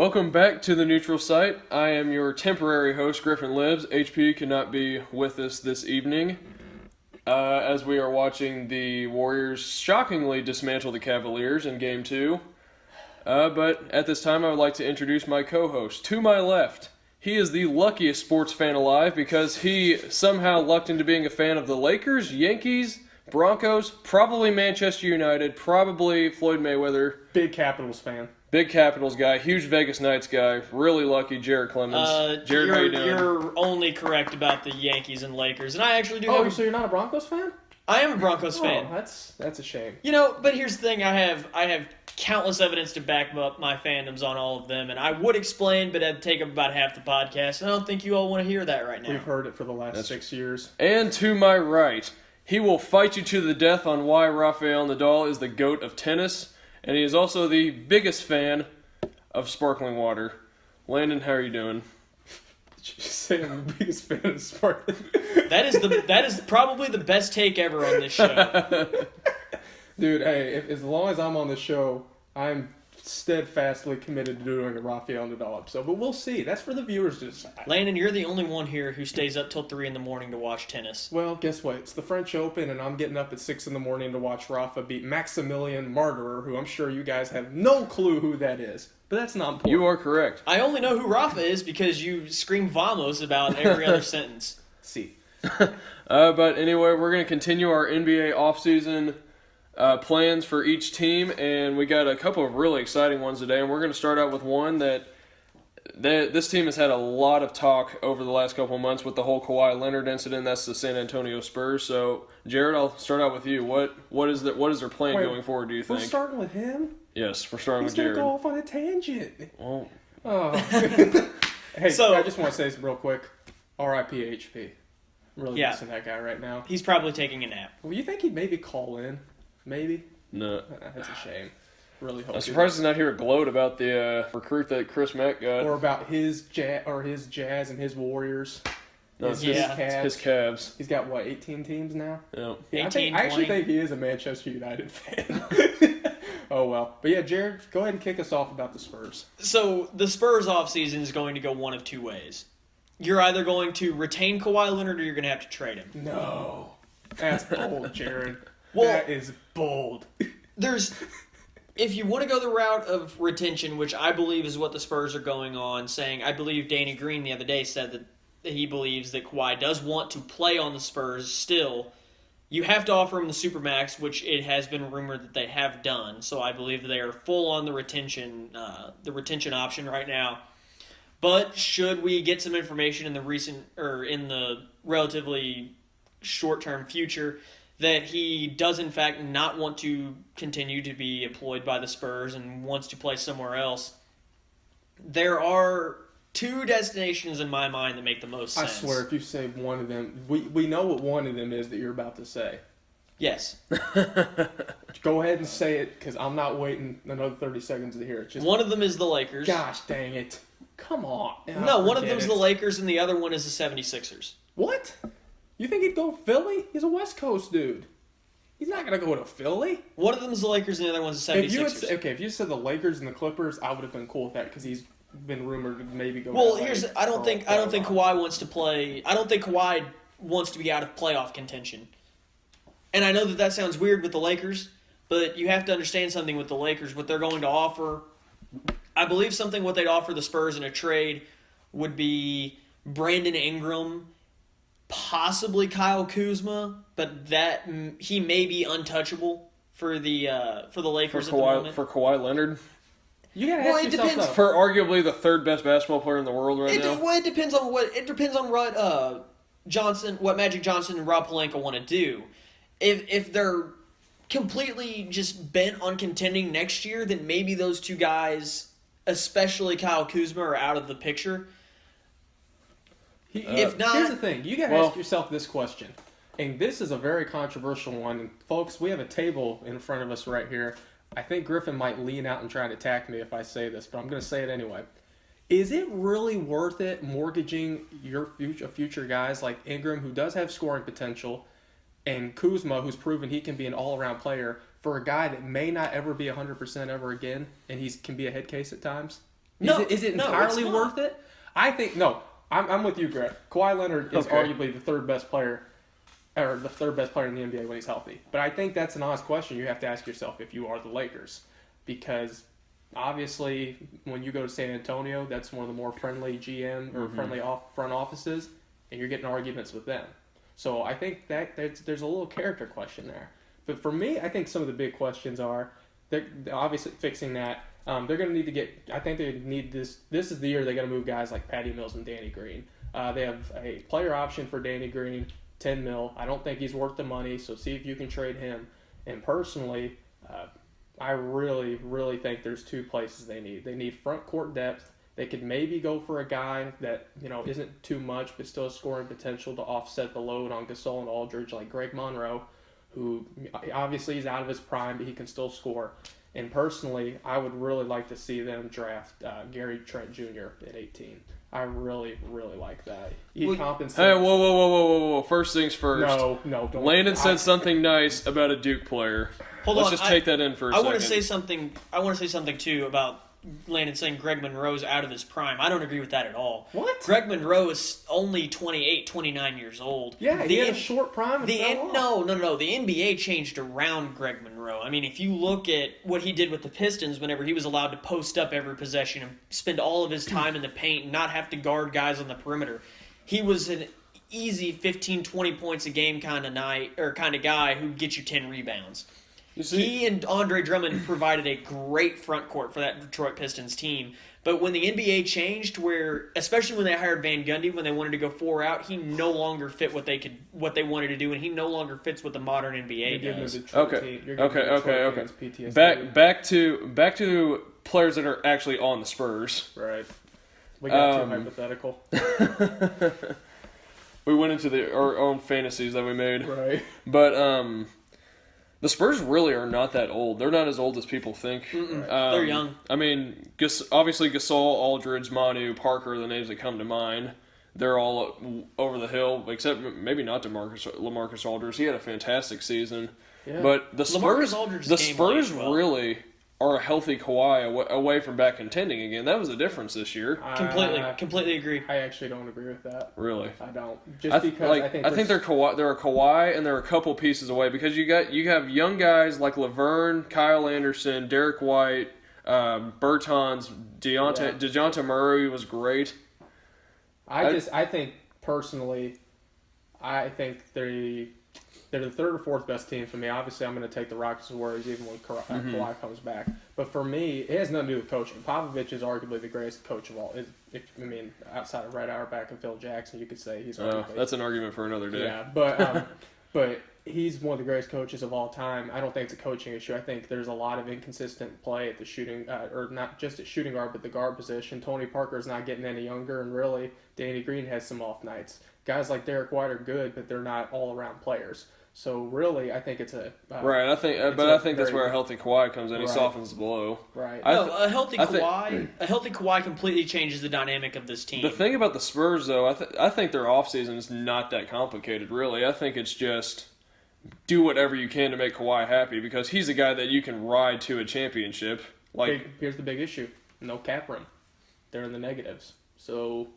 Welcome back to the neutral site. I am your temporary host, Griffin Libbs. HP cannot be with us this evening as we are watching the Warriors shockingly dismantle the Cavaliers in Game 2. But at this time, I would like to introduce my co-host. To my left, he is the luckiest sports fan alive because he somehow lucked into being a fan of the Lakers, Yankees, Broncos, probably Manchester United, probably Floyd Mayweather. Big Capitals fan. Big Capitals guy, huge Vegas Knights guy, really lucky Jared Clemens. Jared, how you doing? You're only correct about the Yankees and Lakers, and I actually do have... so you're not a Broncos fan? I am a Broncos fan. That's a shame. You know, but here's the thing, I have countless evidence to back up my fandoms on all of them, and I would explain, but it'd take up about half the podcast, and I don't think you all want to hear that right now. We've heard it for the last 6 years. And to my right, he will fight you to the death on why Rafael Nadal is the GOAT of tennis. And he is also the biggest fan of sparkling water. Landon, how are you doing? Did you say I'm the biggest fan of sparkling? That is probably the best take ever on this show. Dude, hey, as long as I'm on the show, I'm steadfastly committed to doing a Rafael Nadal episode. But we'll see. That's for the viewers to decide. Landon, you're the only one here who stays up till 3 in the morning to watch tennis. Well, guess what? It's the French Open, and I'm getting up at 6 in the morning to watch Rafa beat Maximilian Martyrer, who I'm sure you guys have no clue who that is. But that's not important. You are correct. I only know who Rafa is because you scream vamos about every other sentence. See. But anyway, we're going to continue our NBA offseason plans for each team, and we got a couple of really exciting ones today, and we're going to start out with one that this team has had a lot of talk over the last couple of months with the whole Kawhi Leonard incident. That's the San Antonio Spurs. So, Jared, I'll start out with you. What is their plan going forward, do you think? We're starting with him? Yes, we're starting with Jared. Jared. He's going to go off on a tangent. Oh. Hey, So, I just want to say something real quick. R.I.P. HP. I'm really missing that guy right now. He's probably taking a nap. Well, you think he'd maybe call in? Maybe? No. That's a shame. Really hope. I'm surprised he's not here to gloat about the recruit that Chris Mack got. Or about his Jazz and his Warriors. No, his Cavs. He's got, 18 teams now? Yeah. I actually think he is a Manchester United fan. Oh, well. But yeah, Jared, go ahead and kick us off about the Spurs. So, the Spurs offseason is going to go one of two ways. You're either going to retain Kawhi Leonard or you're going to have to trade him. No. That's bold, Jared. Well, that is bold. If you want to go the route of retention, which I believe is what the Spurs are going on, saying, I believe Danny Green the other day said that he believes that Kawhi does want to play on the Spurs still, you have to offer him the Supermax, which it has been rumored that they have done. So I believe they are full on the retention option right now. But should we get some information in the relatively short-term future that he does in fact not want to continue to be employed by the Spurs and wants to play somewhere else, there are two destinations in my mind that make the most sense. I swear, if you say one of them, we know what one of them is that you're about to say. Yes. Go ahead and say it, because I'm not waiting another 30 seconds to hear it. One of them is the Lakers. Gosh dang it. Come on. No, one of them's the Lakers and the other one is the 76ers. What? You think he'd go Philly? He's a West Coast dude. He's not going to go to Philly. One of them's the Lakers and the other one's the 76ers. If you said the Lakers and the Clippers, I would have been cool with that because he's been rumored to maybe go. Well, I don't think Kawhi wants to play. I don't think Kawhi wants to be out of playoff contention. And I know that sounds weird with the Lakers, but you have to understand something with the Lakers. What they're going to offer, I believe what they'd offer the Spurs in a trade would be Brandon Ingram, possibly Kyle Kuzma, but that he may be untouchable for the Lakers at the moment. For Kawhi Leonard? You gotta ask yourself depends. For arguably the third best basketball player in the world now. It depends on what Magic Johnson and Rob Pelinka want to do. If they're completely just bent on contending next year, then maybe those two guys, especially Kyle Kuzma, are out of the picture. If not, here's the thing: you gotta ask yourself this question, and this is a very controversial one. And folks, we have a table in front of us right here. I think Griffin might lean out and try to attack me if I say this, but I'm going to say it anyway. Is it really worth it mortgaging your future guys like Ingram, who does have scoring potential, and Kuzma, who's proven he can be an all-around player, for a guy that may not ever be 100% ever again, and he can be a head case at times? Is it entirely worth it? I think no. I'm with you, Griff. Kawhi Leonard is arguably the third best player in the NBA when he's healthy. But I think that's an honest question you have to ask yourself if you are the Lakers, because obviously when you go to San Antonio, that's one of the more friendly GM or friendly front offices, and you're getting arguments with them. So I think that there's a little character question there. But for me, I think some of the big questions are they're obviously fixing that. They're going to need to get. I think they need this. This is the year they're going to move guys like Patty Mills and Danny Green. They have a player option for Danny Green, $10 million. I don't think he's worth the money. So see if you can trade him. And personally, I really, really think there's two places they need. They need front court depth. They could maybe go for a guy that isn't too much, but still has scoring potential to offset the load on Gasol and Aldridge, like Greg Monroe, who obviously is out of his prime, but he can still score. And personally, I would really like to see them draft Gary Trent Jr. at 18. I really, really like that. He compensates. Hey, whoa. First things first. No, don't. Landon said something nice about a Duke player. Let's just take that in for a second. I want to say something too about Landon saying Greg Monroe's out of his prime. I don't agree with that at all. What? Greg Monroe is only 28, 29 years old. Yeah, he had a short prime. No. The NBA changed around Greg Monroe. I mean, if you look at what he did with the Pistons whenever he was allowed to post up every possession and spend all of his time in the paint and not have to guard guys on the perimeter, he was an easy 15, 20 points a game kind of guy who'd get you 10 rebounds. He and Andre Drummond provided a great front court for that Detroit Pistons team. But when the NBA changed, especially when they hired Van Gundy, when they wanted to go 4 out, he no longer fit what they wanted to do, and he no longer fits what the modern NBA does. Okay. Back to players that are actually on the Spurs. Right. We got too hypothetical. We went into our own fantasies that we made. Right. But the Spurs really are not that old. They're not as old as people think. They're young. I mean, obviously Gasol, Aldridge, Manu, Parker are the names that come to mind. They're all over the hill, except maybe not LaMarcus Aldridge. He had a fantastic season. Yeah. But the Spurs really are a healthy Kawhi away from back contending again. That was the difference this year. Completely agree. I actually don't agree with that. Really? I don't. Just because I think they're a Kawhi, and they're a couple pieces away because you have young guys like Laverne, Kyle Anderson, Derek White, Bertans, DeJounte Murray was great. I think personally, they're the third or fourth best team for me. Obviously, I'm going to take the Rockets and Warriors even when Kawhi comes back. But for me, it has nothing to do with coaching. Popovich is arguably the greatest coach of all. Outside of Red Auerbach and Phil Jackson, you could say he's arguably. That's an argument for another day. Yeah, but he's one of the greatest coaches of all time. I don't think it's a coaching issue. I think there's a lot of inconsistent play at the shooting, or not just at shooting guard, but the guard position. Tony Parker's not getting any younger, and really, Danny Green has some off nights. Guys like Derek White are good, but they're not all-around players. So really, I think it's a right. I think that's where a healthy Kawhi comes in. He softens the blow. Right. A healthy Kawhi completely changes the dynamic of this team. The thing about the Spurs, though, I think their offseason is not that complicated. Really, I think it's just do whatever you can to make Kawhi happy because he's a guy that you can ride to a championship. Here's the big issue: no cap room. They're in the negatives. So.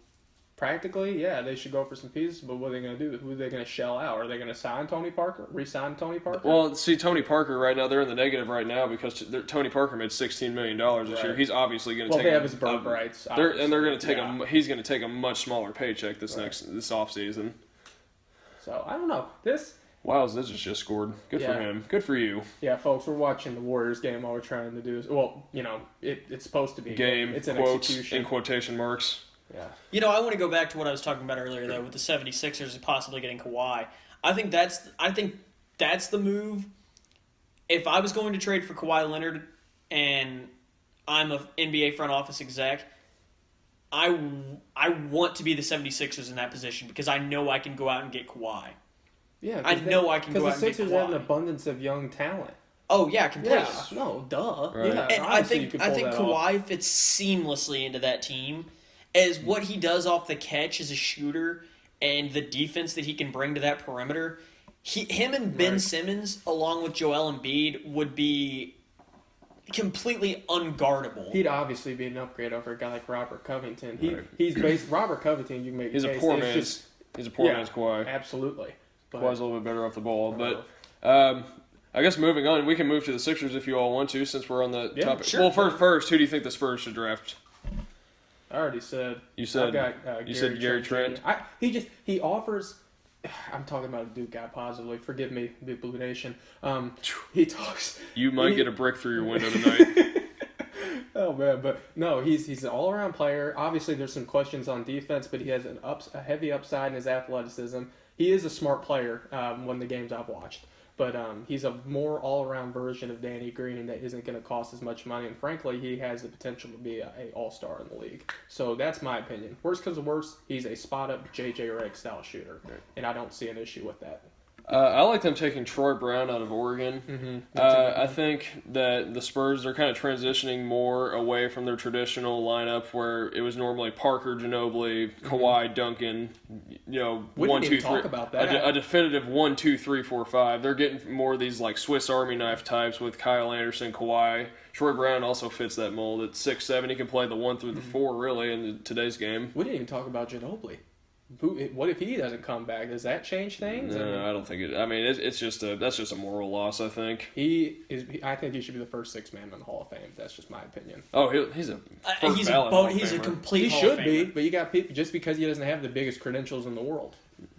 Practically, yeah, they should go for some pieces, but what are they going to do? Who are they going to shell out? Are they going to sign Tony Parker? Re-sign Tony Parker? Well, see, Tony Parker right now, they're in the negative right now because Tony Parker made $16 million this year. He's obviously going to take they have his bird rights. They're going to take he's going to take a much smaller paycheck this offseason. So, I don't know. Wow, Ziz just scored. Good for him. Good for you. Yeah, folks, we're watching the Warriors game. All we're trying to do is, it's supposed to be a game. It's an execution. In quotation marks. Yeah. I want to go back to what I was talking about earlier, though, with the 76ers possibly getting Kawhi. I think that's the move. If I was going to trade for Kawhi Leonard and I'm an NBA front office exec, I want to be the 76ers in that position because I know I can go out and get Kawhi. Yeah, I know I can go out and get Kawhi. Because the Sixers have an abundance of young talent. Oh, yeah, completely. Yeah, no, duh. Right. Yeah, and I think Kawhi fits seamlessly into that team. As what he does off the catch as a shooter and the defense that he can bring to that perimeter, him and Ben Simmons, along with Joel Embiid, would be completely unguardable. He'd obviously be an upgrade over a guy like Robert Covington. Robert Covington. You can make He's a a case. poor It's man's. just- He's a poor man's Kawhi. Absolutely. But, Kawhi's a little bit better off the ball, but I guess moving on, we can move to the Sixers if you all want to, since we're on the topic. sure. Well, first, who do you think the Spurs should draft? I already said. You said I've got, you said Gary Trent. Jr. He offers. I'm talking about a Duke guy positively. Forgive me, Big Blue Nation. He talks. You might get a brick through your window tonight. Oh man, but no, he's an all-around player. Obviously, there's some questions on defense, but he has a heavy upside in his athleticism. He is a smart player when the games I've watched, but he's a more all-around version of Danny Green that isn't going to cost as much money, and frankly, he has the potential to be a all-star in the league. So that's my opinion. Worst comes to worst, he's a spot-up J.J. Redick style shooter, and I don't see an issue with that. I like them taking Troy Brown out of Oregon. I think that the Spurs are kind of transitioning more away from their traditional lineup where it was normally Parker, Ginobili, Kawhi, Duncan. We 1, didn't 2, even 3. talk about that. A definitive 1, 2, 3, 4, 5. They're getting more of these like Swiss Army knife types with Kyle Anderson, Kawhi. Troy Brown also fits that mold. At 6'7", he can play the 1 through the 4 really in today's game. We didn't even talk about Ginobili. What if he doesn't come back? Does that change things? No, I don't think it. I mean, that's just a moral loss. I think I think he should be the first six man in the Hall of Fame. That's just my opinion. Oh, he's a first he's ballot a Hall of he's a Famer. complete. He Hall should of be, Famer. but you got people just because he doesn't have the biggest credentials in the world.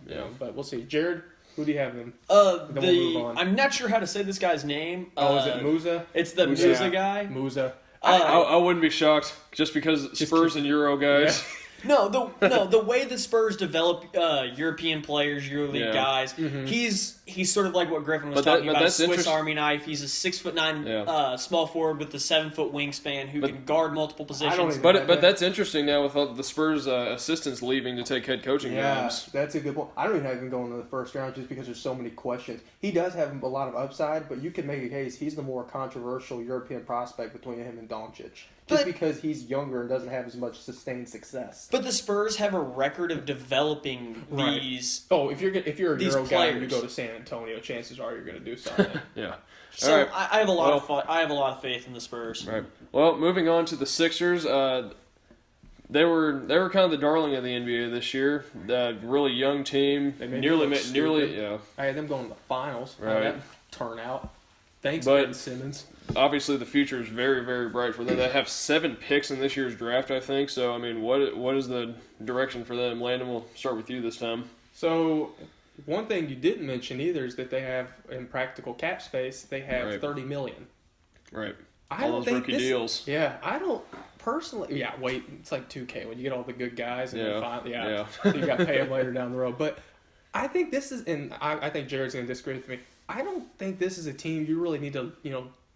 Yeah. But we'll see. Jared, who do you have then? Then we'll move on. I'm not sure how to say this guy's name. Is it Musa? It's the Musa guy. Musa. I wouldn't be shocked just because Spurs and Euro guys. Yeah. No, the way the Spurs develop European players, EuroLeague guys, he's sort of like what Griffin was talking about, a Swiss Army knife. He's a 6'9" small forward with a 7-foot wingspan who can guard multiple positions. But that's interesting now with all the Spurs assistants leaving to take head coaching jobs. That's a good point. I don't even have him going to the first round just because there's so many questions. He does have a lot of upside, but you could make a case he's the more controversial European prospect between him and Doncic. Just because he's younger and doesn't have as much sustained success. But the Spurs have a record of developing these. Oh, if you're a these Euro guy and you players. go to San Antonio, chances are you're going to do something. Yeah. So All right. I have a lot of faith in the Spurs. Right. Well, moving on to the Sixers. They were kind of the darling of the NBA this year. Really young team. They made nearly. I had them going to the finals. Right. That turnout. Thanks, But- Ben Simmons. Obviously, the future is very, very bright for them. They have 7 picks in this year's draft, I think. So, I mean, what is the direction for them? Landon, we'll start with you this time. So, one thing you didn't mention either is that they have, in practical cap space, they have Right. $30 million. Right. I All don't those think rookie this, deals. Yeah, I don't personally. Yeah, wait, it's like 2K when you get all the good guys and then finally, you got to pay them later down the road. But I think this is, and I think Jared's going to disagree with me. I don't think this is a team you really need to,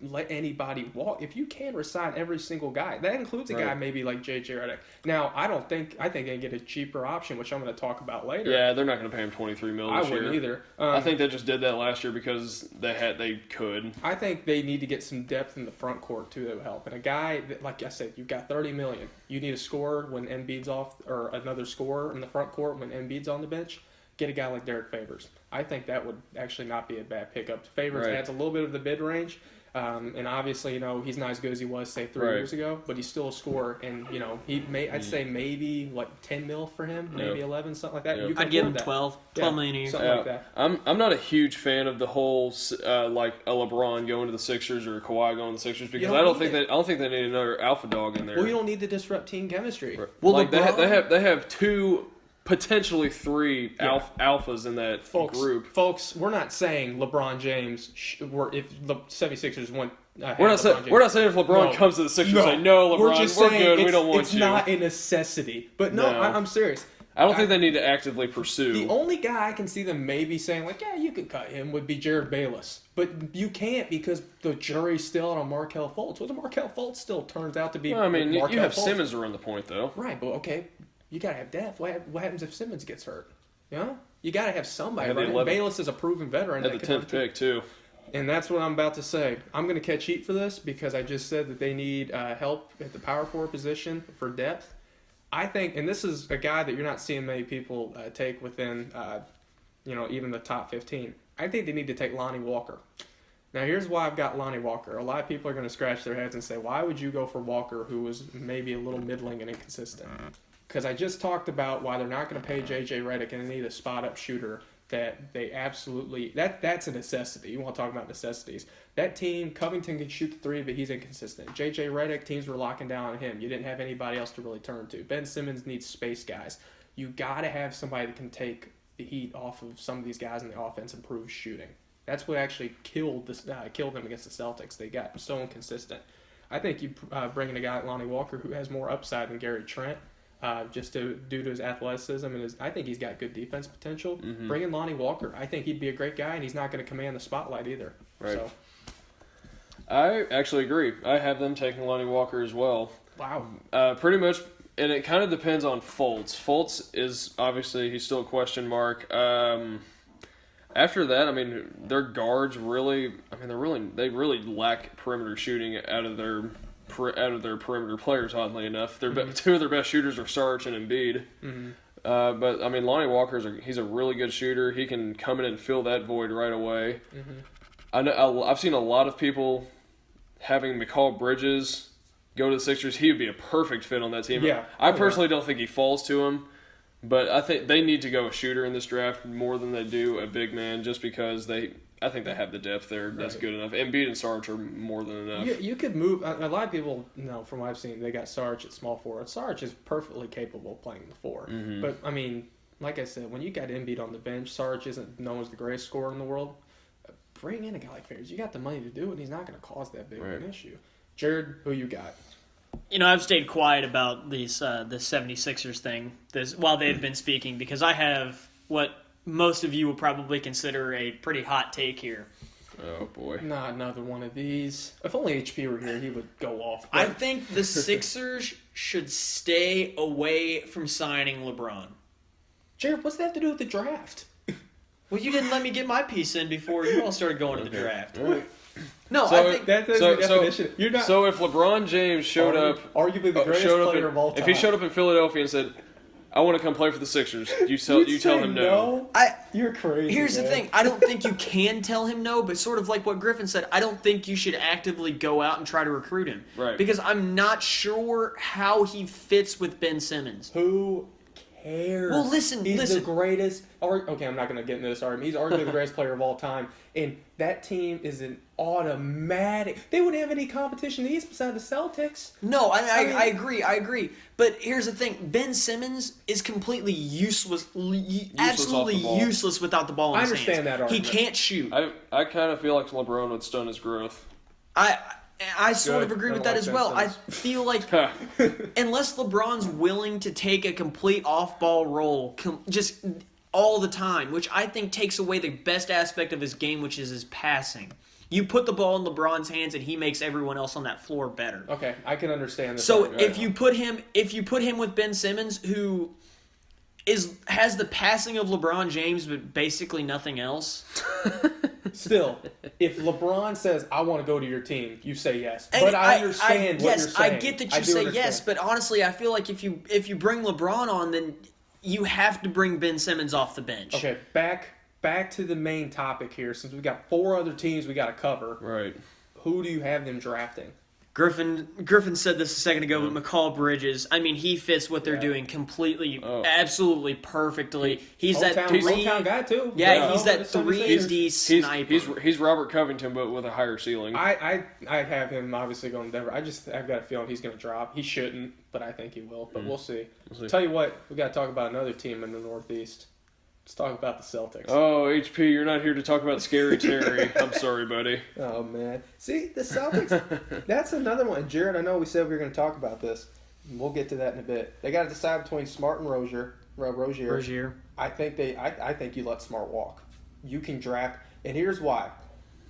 let anybody walk. If you can resign every single guy, that includes a guy maybe like J.J. Redick. Now, I think they get a cheaper option, which I'm going to talk about later. Yeah, they're not going to pay him $23 million I this year. wouldn't either. I think they just did that last year because they could. I think they need to get some depth in the front court too that would help. And a guy that, like I said, you've got $30 million. You need a scorer when Embiid's off, or another scorer in the front court when Embiid's on the bench. Get a guy like Derek Favors. I think that would actually not be a bad pickup. Favors adds a little bit of the mid range. And obviously, he's not as good as he was, say, 3 years ago, but he's still a scorer. And, I'd say maybe like 10 mil for him, maybe 11, something like that. Yep. You can I'd give him afford that. 12 million a year. Something like that. I'm not a huge fan of the whole like a LeBron going to the Sixers or a Kawhi going to the Sixers because I don't think they need another alpha dog in there. Well, you don't need to disrupt team chemistry. Right. Well, like LeBron- they have 2, potentially 3 alphas in that group. Folks, we're not saying LeBron James if the 76ers want. We're not saying if LeBron comes to the Sixers and say no, LeBron, we're good, we don't want it's you. It's not a necessity, but no. I'm serious. I don't think they need to actively pursue. The only guy I can see them maybe saying, like, yeah, you could cut him would be Jared Bayless. But you can't because the jury's still out on Markelle Fultz. Well, the Markelle Fultz still turns out to be Well, I mean, you Markelle have Fultz. Simmons to run the point, though. Right, but okay, you got to have depth. What happens if Simmons gets hurt? You got to have somebody. Right? Bayless is a proven veteran. At the 10th pick, too. And that's what I'm about to say. I'm going to catch heat for this because I just said that they need help at the power forward position for depth. I think, and this is a guy that you're not seeing many people take within, even the top 15. I think they need to take Lonnie Walker. Now, here's why I've got Lonnie Walker. A lot of people are going to scratch their heads and say, why would you go for Walker, who was maybe a little middling and inconsistent? Because I just talked about why they're not going to pay J.J. Redick and they need a spot-up shooter that they absolutely – that's a necessity. You want to talk about necessities. That team, Covington can shoot the three, but he's inconsistent. J.J. Redick, teams were locking down on him. You didn't have anybody else to really turn to. Ben Simmons needs space guys. You got to have somebody that can take the heat off of some of these guys in the offense and improve shooting. That's what actually killed them against the Celtics. They got so inconsistent. I think you bring in a guy like Lonnie Walker who has more upside than Gary Trent, due to his athleticism and I think he's got good defense potential. Mm-hmm. Bring in Lonnie Walker. I think he'd be a great guy, and he's not going to command the spotlight either. Right. So. I actually agree. I have them taking Lonnie Walker as well. Wow. Pretty much, and it kind of depends on Fultz. Fultz is obviously he's still a question mark. After that, I mean, their guards really. I mean, they really lack perimeter shooting out of their perimeter players. Oddly enough, two of their best shooters are Sarge and Embiid. Mm-hmm. But I mean, Lonnie Walker's he's a really good shooter. He can come in and fill that void right away. Mm-hmm. I've seen a lot of people having Mikal Bridges go to the Sixers. He would be a perfect fit on that team. Yeah. I personally don't think he falls to him. But I think they need to go a shooter in this draft more than they do a big man, just because I think they have the depth there. That's good enough. Embiid and Sarge are more than enough. You could move. A lot of people, from what I've seen, they got Sarge at small forward. Sarge is perfectly capable of playing the four. Mm-hmm. But, I mean, like I said, when you got Embiid on the bench, Sarge isn't known as the greatest scorer in the world. Bring in a guy like Favors. You got the money to do it, and he's not going to cause that big of an issue. Jared, who you got? I've stayed quiet about the 76ers thing while they've been speaking, because I have what most of you will probably consider a pretty hot take here. Oh, boy. Not another one of these. If only HP were here, he would go off. I think the Sixers should stay away from signing LeBron. Jared, what's that have to do with the draft? Well, you didn't let me get my piece in before you all started going to the draft. Right. No, so, I think that's the definition. You're not, so if LeBron James showed up, arguably the greatest player of all time, if he showed up in Philadelphia and said, "I want to come play for the Sixers," you tell him no. You're crazy. Here's the thing: I don't think you can tell him no, but sort of like what Griffin said, I don't think you should actively go out and try to recruit him, right? Because I'm not sure how he fits with Ben Simmons. Who cares? Well, listen. He's the greatest. Okay, I'm not going to get into this argument. He's arguably the greatest player of all time, and that team is an automatic. They wouldn't have any competition in the East beside the Celtics. No, I agree. But here's the thing: Ben Simmons is completely useless, absolutely useless without the ball in his hands. I understand that argument. He can't shoot. I kind of feel like LeBron would stunt his growth. I sort of agree with that as well. I feel like unless LeBron's willing to take a complete off-ball role, just all the time, which I think takes away the best aspect of his game, which is his passing. You put the ball in LeBron's hands, and he makes everyone else on that floor better. Okay, I can understand this. So if you put him with Ben Simmons, who has the passing of LeBron James, but basically nothing else. Still, if LeBron says, "I want to go to your team," you say yes. But I understand what you're saying. I get that you say yes, but honestly, I feel like if you bring LeBron on, then you have to bring Ben Simmons off the bench. Okay, back to the main topic here. Since we've got 4 other teams we got to cover. Right. Who do you have them drafting? Griffin said this a second ago, but Mikal Bridges, I mean, he fits what they're doing completely, absolutely perfectly. He's hometown guy too. Yeah, he's that 3D sniper. He's Robert Covington, but with a higher ceiling. I have him obviously going to Denver. I've got a feeling he's going to drop. He shouldn't, but I think he will. But we'll see. Tell you what, we got to talk about another team in the Northeast. Let's talk about the Celtics. Oh, HP, you're not here to talk about Scary Terry. I'm sorry, buddy. Oh, man. See, the Celtics, that's another one. Jared, I know we said we were going to talk about this. We'll get to that in a bit. They got to decide between Smart and Rozier. I think you let Smart walk. You can draft, and here's why.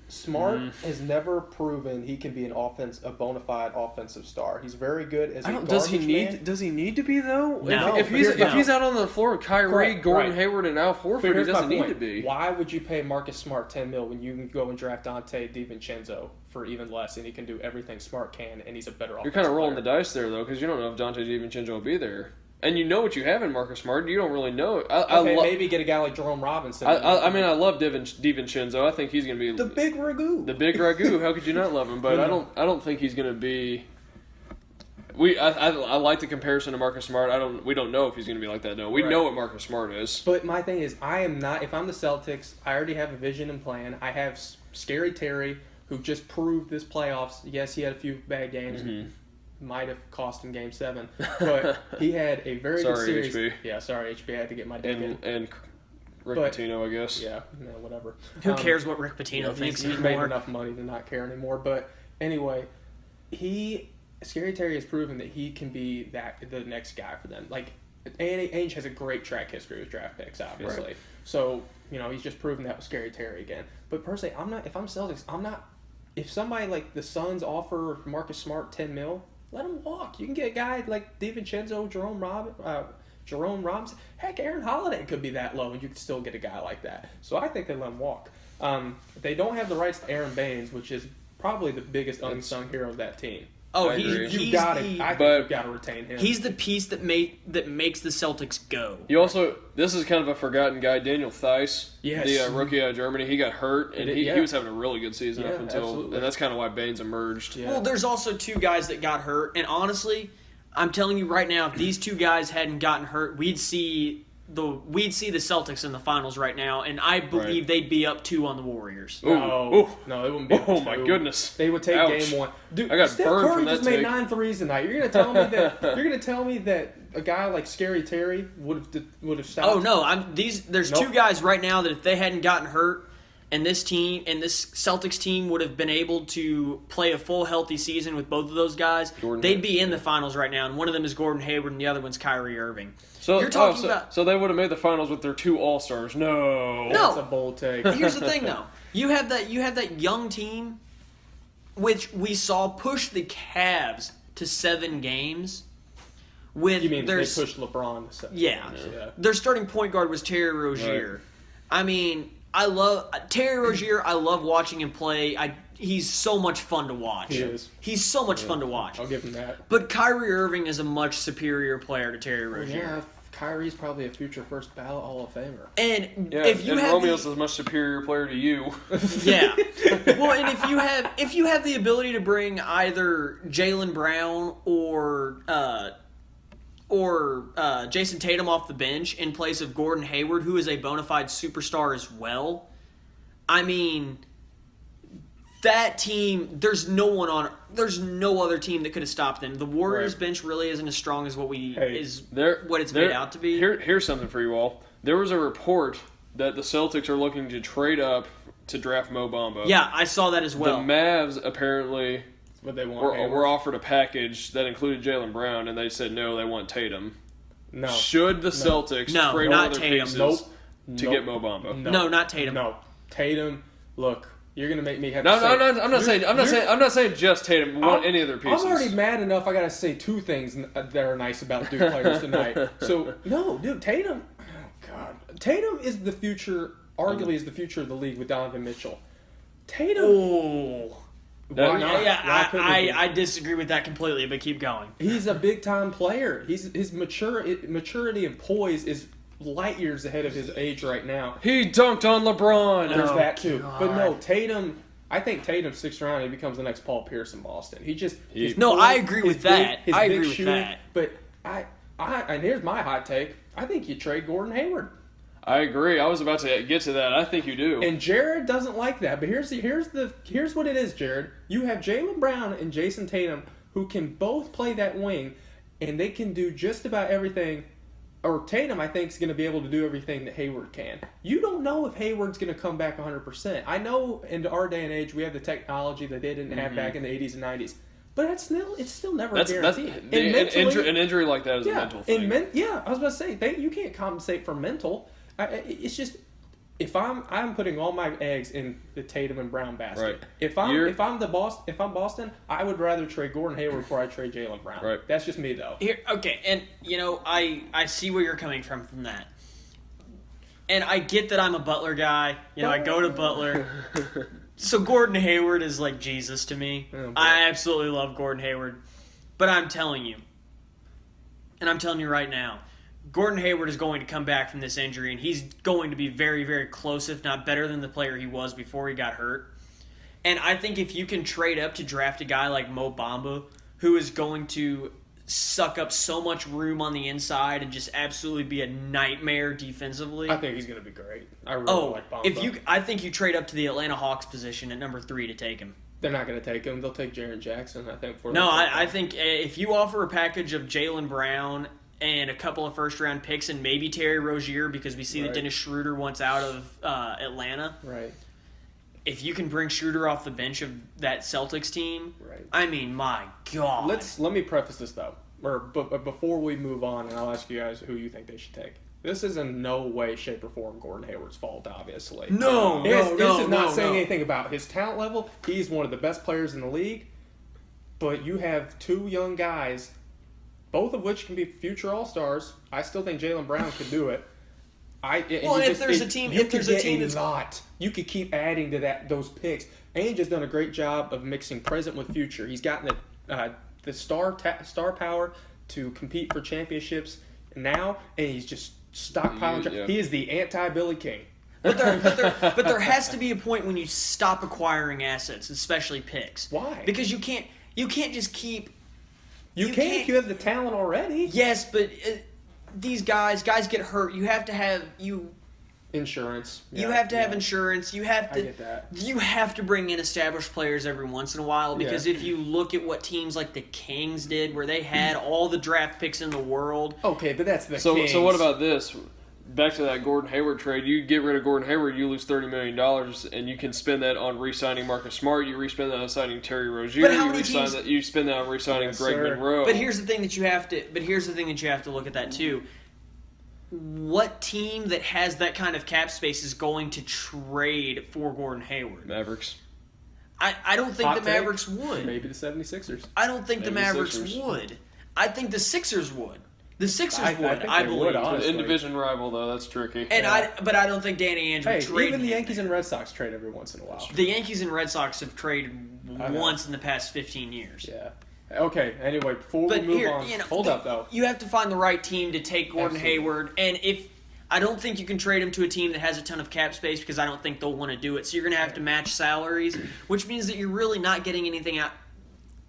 Smart has never proven he can be a bona fide offensive star. He's very good as a garbage man. Does he need to be though? No. If he's out on the floor with Kyrie, Gordon Hayward, and Al Horford, he doesn't need to be. Why would you pay Marcus Smart $10 million when you can go and draft Dante DiVincenzo for even less, and he can do everything Smart can, and he's a better offensive You're kind of rolling player. the dice there though, because you don't know if Dante DiVincenzo will be there. And you know what you have in Marcus Smart. You don't really know. Maybe get a guy like Jerome Robinson. I mean, I love DiVincenzo. I think he's going to be the big ragu. The big ragu. How could you not love him? But I don't think he's going to be. I like the comparison to Marcus Smart. We don't know if he's going to be like that. No, we know what Marcus Smart is. But my thing is, I am not. If I'm the Celtics, I already have a vision and plan. I have Scary Terry, who just proved this playoffs. Yes, he had a few bad games. Mm-hmm. Might have cost him Game 7, but he had a very good series. HB. Yeah, sorry, HB. I had to get my dick in. And Rick Pitino, I guess. Yeah, whatever. Who cares what Rick Pitino thinks he's anymore? made enough money to not care anymore. But anyway, Scary Terry has proven that he can be the next guy for them. Like, Ainge has a great track history with draft picks, obviously. Right. So, he's just proven that with Scary Terry again. But personally, if I'm Celtics, I'm not. If somebody like the Suns offer Marcus Smart $10 million, let him walk. You can get a guy like DiVincenzo, Jerome Robinson. Heck, Aaron Holiday could be that low, and you could still get a guy like that. So I think they let him walk. They don't have the rights to Aaron Baines, which is probably the biggest unsung hero of that team. Oh, I think you've got to retain him. He's the piece that makes the Celtics go. This is kind of a forgotten guy, Daniel Theis, yes. the rookie out of Germany. He got hurt, and he was having a really good season up until, absolutely. And that's kind of why Baines emerged. Yeah. Well, there's also two guys that got hurt, and honestly, I'm telling you right now, if these two guys hadn't gotten hurt, we'd see the Celtics in the finals right now, and I believe they'd be up 2 on the Warriors. No, they wouldn't be up 2. Oh my goodness! They would take Game 1. Dude, I got Steph burned Curry from that just made 9 threes tonight. You're gonna tell me that a guy like Scary Terry would have stopped? Oh no, there's 2 guys right now that if they hadn't gotten hurt, and this Celtics team would have been able to play a full healthy season with both of those guys, they'd be in the finals right now. And one of them is Gordon Hayward, and the other one's Kyrie Irving. So they would have made the finals with their 2 All-Stars. No, that's a bold take. Here's the thing, though. You have that young team, which we saw push the Cavs to 7 games. You mean they pushed LeBron to 7 games? Yeah. Their starting point guard was Terry Rozier. Right. I mean, I love Terry Rozier. I love watching him play. He's so much fun to watch. He is. He's so much fun to watch. I'll give him that. But Kyrie Irving is a much superior player to Terry Rozier. Yeah, Kyrie's probably a future first ballot Hall of Famer. And if you have Romeo's a much superior player to you. Yeah. Well, and if you have the ability to bring either Jaylen Brown or Jason Tatum off the bench in place of Gordon Hayward, who is a bona fide superstar as well, I mean, that team, there's no other team that could have stopped them. The Warriors bench really isn't as strong as what it's made out to be. Here's something for you all. There was a report that the Celtics are looking to trade up to draft Mo Bamba. Yeah, I saw that as well. The Mavs apparently what they want were offered a package that included Jaylen Brown, and they said no, they want Tatum. No. Should the Celtics trade all their pieces to get Mo Bamba? No, not Tatum. No, Tatum. Look, you're gonna make me have. No, I'm not saying just Tatum. We want any other pieces. I'm already mad enough. I gotta say 2 things that are nice about Duke players tonight. So no, dude, Tatum. Oh God, Tatum is the future. Arguably, is the future of the league with Donovan Mitchell. Tatum. Oh. Why not? Yeah, I disagree with that completely, but keep going. He's a big time player. His maturity and poise is light years ahead of his age right now. He dunked on LeBron. There's that too. God. But no, Tatum. I think Tatum sticks around and he becomes the next Paul Pierce in Boston. I agree with that. I agree with that. But and here's my hot take. I think you trade Gordon Hayward. I agree. I was about to get to that. I think you do. And Jared doesn't like that. But here's what it is, Jared. You have Jaylen Brown and Jason Tatum who can both play that wing, and they can do just about everything. Or Tatum, I think, is going to be able to do everything that Hayward can. You don't know if Hayward's going to come back 100%. I know in our day and age we have the technology that they didn't have back in the 80s and 90s. But it's still never a guarantee. An injury like that is a mental thing. I was about to say, you can't compensate for mental. It's just if I'm putting all my eggs in the Tatum and Brown basket. Right. If I'm Boston, I would rather trade Gordon Hayward before I trade Jaylen Brown. Right. That's just me though. Okay, and I see where you're coming from that. And I get that I'm a Butler guy. I go to Butler. So Gordon Hayward is like Jesus to me. I absolutely love Gordon Hayward. But I'm telling you, and I'm telling you right now, Gordon Hayward is going to come back from this injury, and he's going to be very, very close, if not better than the player he was before he got hurt. And I think if you can trade up to draft a guy like Mo Bamba, who is going to suck up so much room on the inside and just absolutely be a nightmare defensively. I think he's going to be great. I really like Bamba. I think you trade up to the Atlanta Hawks position at number 3 to take him. They're not going to take him. They'll take Jaren Jackson, I think. I think if you offer a package of Jaylen Brown and a couple of first-round picks and maybe Terry Rozier, because we see that Dennis Schroeder wants out of Atlanta. Right. If you can bring Schroeder off the bench of that Celtics team, right. I mean, my God. Let me preface this, though. Before we move on, and I'll ask you guys who you think they should take. This is in no way, shape, or form Gordon Hayward's fault, obviously. This is not saying anything about his talent level. He's one of the best players in the league. But you have 2 young guys, both of which can be future All-Stars. I still think Jaylen Brown could do it. If there's a team that's lot, you could keep adding to those picks. Ainge has done a great job of mixing present with future. He's gotten the star power to compete for championships now, and he's just stockpiling. Yeah. He is the anti-Billy King. But there has to be a point when you stop acquiring assets, especially picks. Why? Because you can't just keep. You can if you have the talent already. Yes, but these guys get hurt. You have to have insurance. You have to have insurance. You have to. I get that. You have to bring in established players every once in a while, because if you look at what teams like the Kings did, where they had all the draft picks in the world. Okay, but that's the Kings. So what about this? Back to that Gordon Hayward trade. You get rid of Gordon Hayward, you lose $30 million, and you can spend that on re-signing Marcus Smart. You re-spend that on signing Terry Rozier. But how many teams? You spend that on re-signing Greg Monroe. But here's the thing that you have to look at that too. What team that has that kind of cap space is going to trade for Gordon Hayward? Mavericks. I don't think the Mavericks would. Maybe the 76ers. I don't think the Mavericks would. I think the Sixers would. The Sixers would, I believe. In division rival, though, that's tricky. But I don't think Danny Ainge would trade even the Yankees and Red Sox trade every once in a while. The Yankees and Red Sox have traded once in the past 15 years. Yeah. Okay, anyway, before we move on, hold up, though. You have to find the right team to take Gordon Hayward, and I don't think you can trade him to a team that has a ton of cap space, because I don't think they'll want to do it. So you're going to have to match salaries, which means that you're really not getting anything out.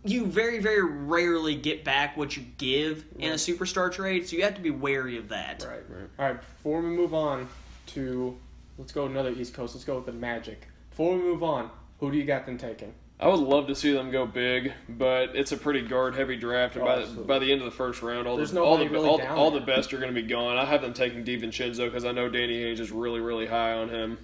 You very, very rarely get back what you give in a superstar trade, so you have to be wary of that. Right. All right, before we move on to, let's go another East Coast. Let's go with the Magic. Before we move on, who do you got them taking? I would love to see them go big, but it's a pretty guard-heavy draft. And by the end of the first round, all the best are going to be gone. I have them taking DiVincenzo because I know Danny Ainge is really, really high on him.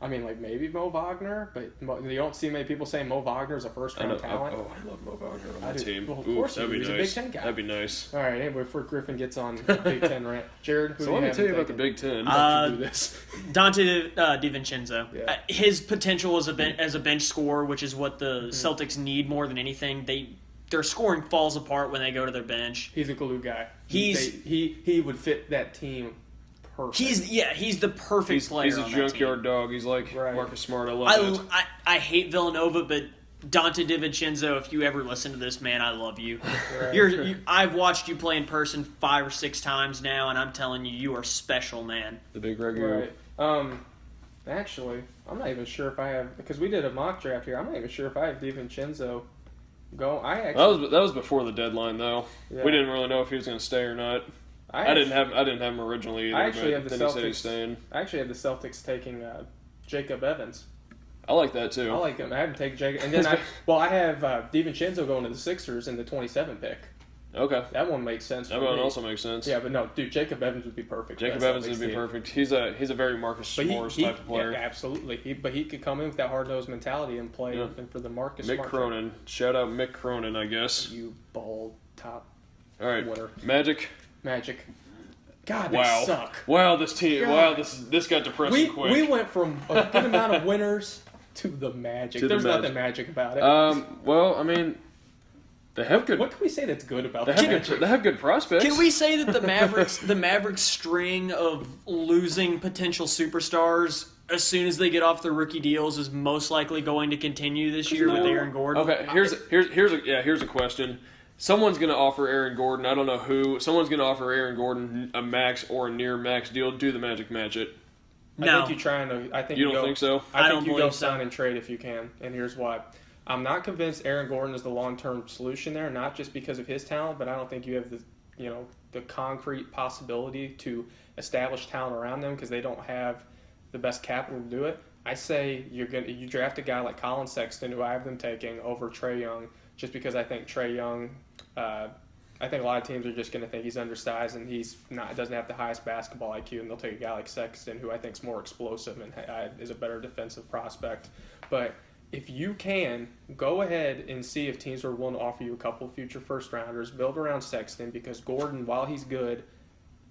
I mean, like maybe Mo Wagner, but you don't see many people saying Mo Wagner is a first-round talent. I love Mo Wagner on that team. Well, of course, that'd be he's nice. a Big Ten guy. That'd be nice. All right, anyway, before Griffin gets on Big Ten rant, Jared, who do you let me have tell you about taking? the Big Ten. Do this. Dante DiVincenzo. Yeah. His potential as a bench scorer, which is what the Celtics need more than anything. Their scoring falls apart when they go to their bench. He's a glue guy. He would fit that team. Perfect. He's the perfect player. He's a junkyard dog. He's like Marcus Smart. I love it. I hate Villanova, but Dante DiVincenzo, if you ever listen to this, man, I love you. I've watched you play in person 5 or 6 times now, and I'm telling you, you are special, man. The big regular. Right. Actually, I'm not even sure if I have, because we did a mock draft here. I'm not even sure if I have DiVincenzo go. That was before the deadline, though. Yeah. We didn't really know if he was going to stay or not. I didn't have him originally either. I actually have the then Celtics. He said he's staying. I actually have the Celtics taking Jacob Evans. I like that too. I like him. I haven't taken Jacob, and then I have DiVincenzo going to the Sixers in the 27 pick. Okay, that one makes sense. That one also makes sense. Yeah, but no, dude, Jacob Evans would be perfect. Jacob Evans would be perfect. He's a very Marcus Morris type of player. Yeah, absolutely. But he could come in with that hard nosed mentality and play for the Marcus. Mick Cronin. Shout out Mick Cronin, I guess. You bald top. All right, winner. Magic. God, they suck. Wow, this team. God. Wow, this got depressing quick. We went from a good amount of winners to the Magic. There's nothing magic about it. Well, I mean, they have good. What can we say that's good about them? They have good prospects. Can we say that the Mavericks string of losing potential superstars as soon as they get off their rookie deals is most likely going to continue this year with Aaron Gordon? Okay, here's a question. someone's going to offer Aaron Gordon. I don't know who. Someone's going to offer Aaron Gordon a max or a near max deal. Do the Magic match it? I think you try and. I think you don't think so. I think you go sign and trade if you can, and here's why. I'm not convinced Aaron Gordon is the long-term solution there, not just because of his talent, but I don't think you have the concrete possibility to establish talent around them because they don't have the best capital to do it. I say you draft a guy like Colin Sexton, who I have them taking over Trae Young, just because I think Trae Young. I think a lot of teams are just going to think he's undersized and doesn't have the highest basketball IQ, and they'll take a guy like Sexton, who I think is more explosive and is a better defensive prospect. But if you can, go ahead and see if teams are willing to offer you a couple future first-rounders, build around Sexton, because Gordon, while he's good,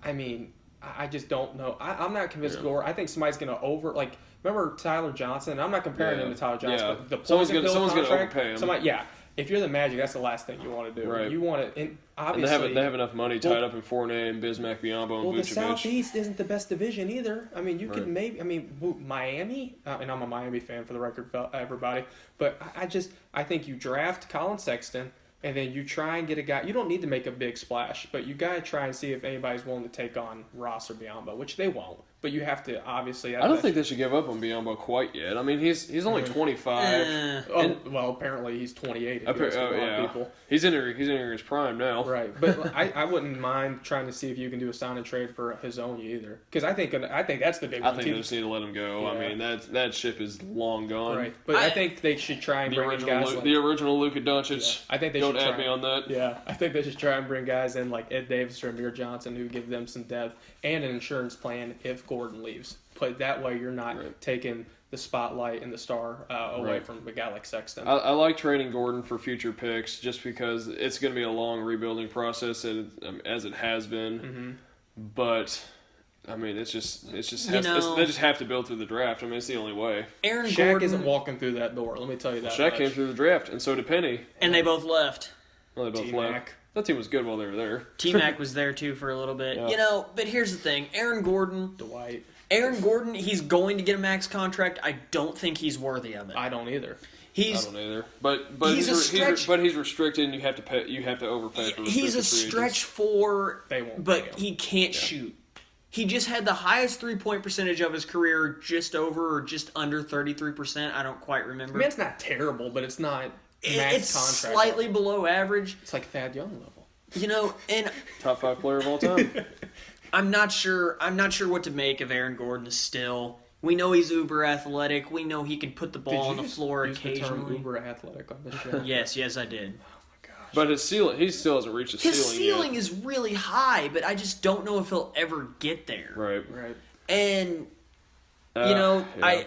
I just don't know. I'm not convinced Gordon. I think somebody's going to remember Tyler Johnson? I'm not comparing him to Tyler Johnson, but the someone's going to overpay him. If you're the Magic, that's the last thing you want to do. Right. You want to, and obviously they have enough money tied up in Fournier and Bismack, Biyombo, and Vucevic. The Southeast isn't the best division either. I mean, you could Miami, and I'm a Miami fan for the record, everybody. But I think you draft Colin Sexton, and then you try and get a guy. You don't need to make a big splash, but you got to try and see if anybody's willing to take on Ross or Biyombo, which they won't. But you have to obviously. I don't think they should give up on Biyombo quite yet. I mean, he's only 25. Well, apparently he's 28. People. He's entering his prime now. Right, but I wouldn't mind trying to see if you can do a sign and trade for his own either, because I think that's the big one. I think they just need to let him go. Yeah. I mean, that ship is long gone. Right, but I think they should try and bring in guys the original Luka Doncic. Yeah. I think they don't should add me on that. Yeah, I think they should try and bring guys in like Ed Davis or Amir Johnson, who give them some depth and an insurance plan if Gordon leaves. But that way you're not taking the spotlight and the star away from a guy like Sexton. I like trading Gordon for future picks just because it's going to be a long rebuilding process as it has been. Mm-hmm. But I mean, they just have to build through the draft. I mean, it's the only way. Shaq Gordon isn't walking through that door. Let me tell you that. Shaq came through the draft, and so did Penny. And they both left. Well, they both left. That team was good while they were there. T-Mac was there, too, for a little bit. Yeah. But here's the thing. Aaron Gordon, he's going to get a max contract. I don't think he's worthy of it. I don't either. I don't either. But he's restricted, and you have to overpay for. He's a stretch four, but he can't shoot. He just had the highest 3-point percentage of his career, just over or just under 33%. I don't quite remember. I mean, it's not terrible, but it's not. It's slightly below average. It's like Thad Young level. And top 5 player of all time. I'm not sure what to make of Aaron Gordon still. We know he's uber athletic. We know he can put the ball on the floor occasionally. Did you use the term uber athletic on this show? Yes, I did. Oh my gosh. But his ceiling, he still hasn't reached his ceiling yet. His ceiling is really high, but I just don't know if he'll ever get there. Right. And I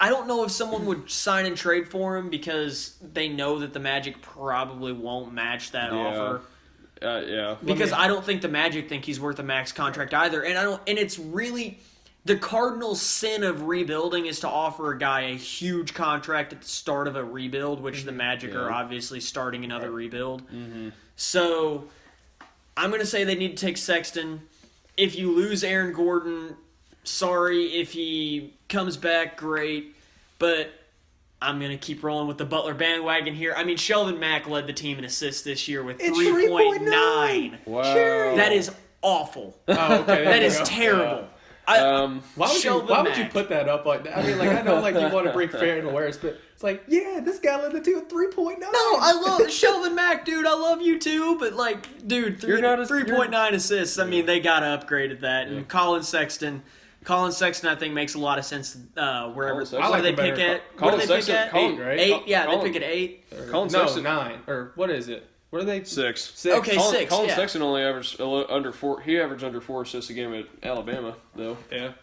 don't know if someone would sign and trade for him because they know that the Magic probably won't match that offer. Because I don't think the Magic think he's worth a max contract either. And it's really the cardinal sin of rebuilding is to offer a guy a huge contract at the start of a rebuild, which the Magic are obviously starting another rebuild. Mm-hmm. So I'm going to say they need to take Sexton. If you lose Aaron Gordon, sorry. If he comes back, great. But I'm going to keep rolling with the Butler bandwagon here. I mean, Shelvin Mack led the team in assists this year with 3.9. Wow. That is awful. Oh, okay. That is terrible. Why would you put that up like that? I mean, I know you want to bring fair and awareness, but it's like, this guy led the team with 3.9. No, I love Shelvin Mack, dude. I love you too, but 3.9 assists. I mean, they got to upgrade at that. And Colin Sexton, I think, makes a lot of sense wherever. What do they pick at? 8, right? 8, yeah, they pick at 8. No, 9. Or what is it? What are they? 6. Okay, 6. Colin Sexton only averaged under 4. He averaged under 4 assists a game at Alabama, though. Yeah.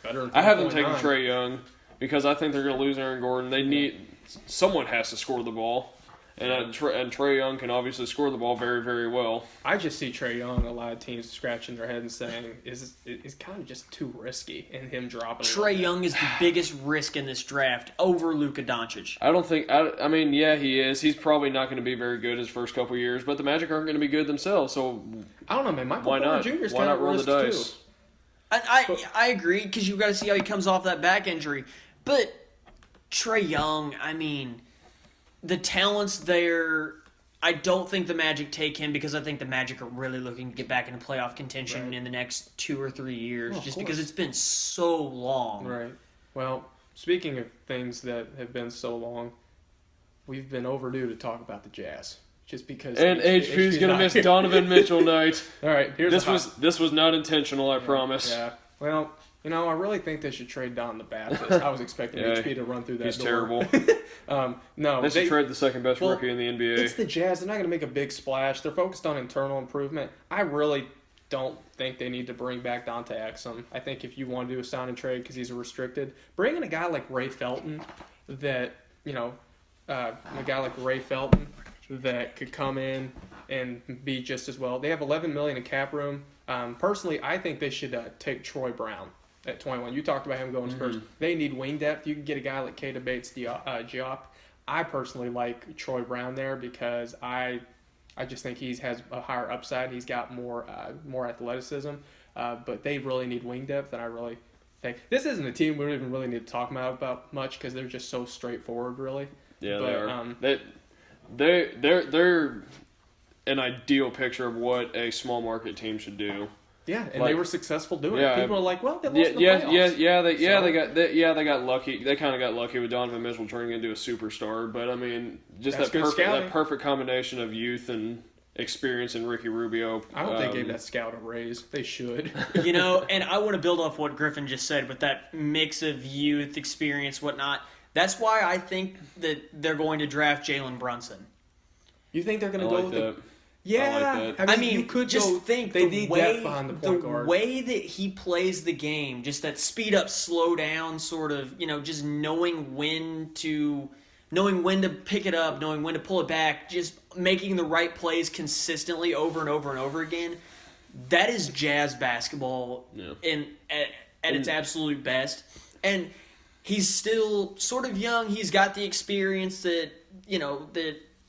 Better. I have them taking Trae Young because I think they're going to lose Aaron Gordon. Someone has to score the ball. And Trae Young can obviously score the ball very, very well. I just see Trae Young, a lot of teams scratching their head and saying, it's kind of just too risky in him dropping. Trae Young is the biggest risk in this draft over Luka Doncic. I don't think – I mean, yeah, he is. He's probably not going to be very good his first couple years, but the Magic aren't going to be good themselves, so I don't know, man. Michael Porter Jr. is kind of roll the dice? Too. I agree because you've got to see how he comes off that back injury. But Trae Young, I mean – the talent's there. I don't think the Magic take him because I think the Magic are really looking to get back into playoff contention in the next 2 or 3 years, just because it's been so long. Right. Well, speaking of things that have been so long, we've been overdue to talk about the Jazz. Just because. And HP's going to miss Donovan Mitchell night. All right. This was not intentional, I promise. Yeah. Well, I really think they should trade Don the Baptist. I was expecting HP to run through that He's door. terrible. No. They should trade the second best rookie in the NBA. It's the Jazz. They're not going to make a big splash. They're focused on internal improvement. I really don't think they need to bring back Dante Exum. I think if you want to do a sign and trade because he's a restricted, bring in a guy like Ray Felton that, that could come in and be just as well. They have $11 million in cap room. Personally, I think they should take Troy Brown at 21. You talked about him going to Spurs. They need wing depth. You can get a guy like Keita Bates-Diop. I personally like Troy Brown there because I just think he has a higher upside. He's got more athleticism. But they really need wing depth, and I really think this isn't a team we don't even really need to talk about much because they're just so straightforward, really. Yeah, they are. They're an ideal picture of what a small market team should do. Yeah, and they were successful doing it. People are like, well, they lost the playoffs. They got lucky. They kind of got lucky with Donovan Mitchell turning into a superstar. But I mean, just that perfect combination of youth and experience in Ricky Rubio. I hope they gave that scout a raise. They should. And I want to build off what Griffin just said with that mix of youth, experience, whatnot. That's why I think that they're going to draft Jalen Brunson. You think they're going to go with that? Yeah, I mean you could just think they need depth behind the point guard. The way that he plays the game, just that speed up, slow down sort of, just knowing when to pick it up, knowing when to pull it back, just making the right plays consistently over and over and over again. That is Jazz basketball at its absolute best. And he's still sort of young. He's got the experience that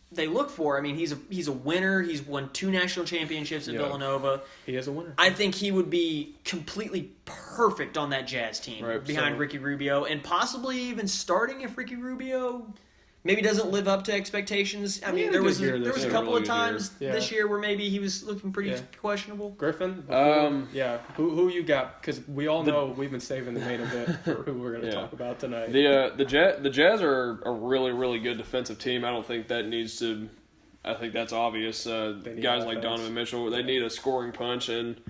they look for. I mean, he's a winner. He's won 2 national championships at Villanova. He is a winner. I think he would be completely perfect on that Jazz team behind Ricky Rubio, and possibly even starting if Ricky Rubio maybe doesn't live up to expectations. I mean, there was a couple of times this year where maybe he was looking pretty questionable. Griffin, who you got? Because we all know we've been saving the main event for who we're going to talk about tonight. The Jazz are a really, really good defensive team. I don't think that needs to. I think that's obvious. Guys like Donovan Mitchell, they need a scoring punch, and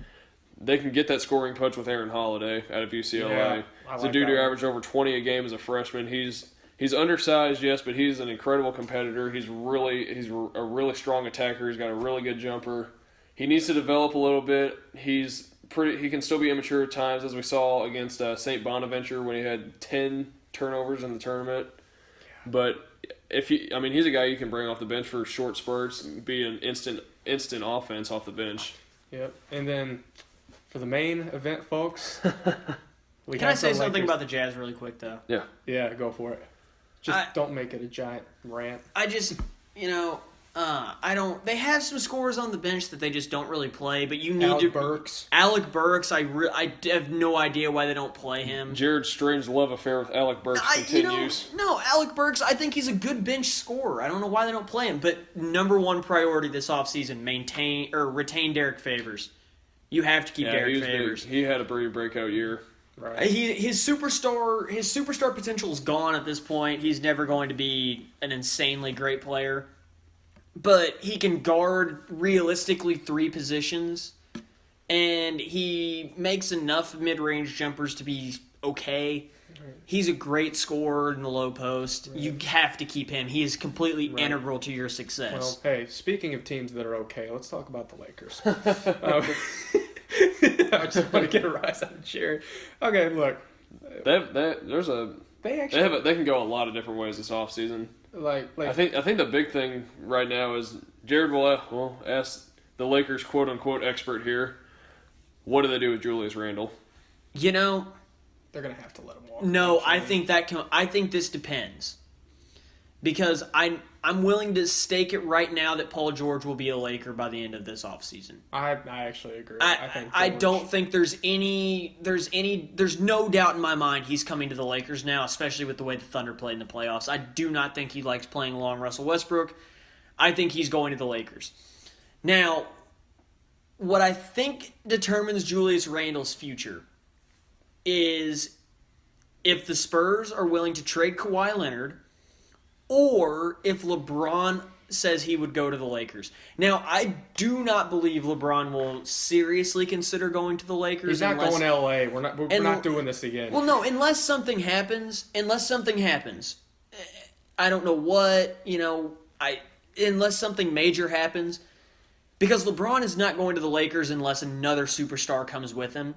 they can get that scoring punch with Aaron Holiday out of UCLA. He's a dude who averaged over 20 a game as a freshman. He's undersized, yes, but he's an incredible competitor. He's a really strong attacker. He's got a really good jumper. He needs to develop a little bit. He can still be immature at times, as we saw against St. Bonaventure when he had 10 turnovers in the tournament. But he's a guy you can bring off the bench for short spurts, be an instant offense off the bench. Yep. And then for the main event, folks, can I say something about the Jazz really quick though? Yeah. Yeah, go for it. Just don't make it a giant rant. I just, I don't. They have some scorers on the bench that they just don't really play, but you need Alec Burks. I have no idea why they don't play him. Jared's strange love affair with Alec Burks continues. No, Alec Burks. I think he's a good bench scorer. I don't know why they don't play him. But number one priority this offseason, retain Derek Favors. You have to keep Derek Favors. He had a pretty breakout year. Right. His superstar potential is gone at this point. He's never going to be an insanely great player, but he can guard realistically 3 positions, and he makes enough mid-range jumpers to be okay. Right. He's a great scorer in the low post. Right. You have to keep him. He is completely integral to your success. Well, hey, speaking of teams that are okay, let's talk about the Lakers. I just want to get a rise out of the chair. Okay, look. They can go a lot of different ways this offseason. I think the big thing right now is Jared will ask the Lakers quote unquote expert here. What do they do with Julius Randle? They're gonna have to let him walk. No, I think this depends. Because I'm willing to stake it right now that Paul George will be a Laker by the end of this offseason. I actually agree. I don't think there's no doubt in my mind he's coming to the Lakers now, especially with the way the Thunder played in the playoffs. I do not think he likes playing along Russell Westbrook. I think he's going to the Lakers. Now, what I think determines Julius Randle's future is if the Spurs are willing to trade Kawhi Leonard or if LeBron says he would go to the Lakers. Now, I do not believe LeBron will seriously consider going to the Lakers. He's not going to L.A. We're not doing this again. Well, no, unless something happens. I don't know what, unless something major happens. Because LeBron is not going to the Lakers unless another superstar comes with him.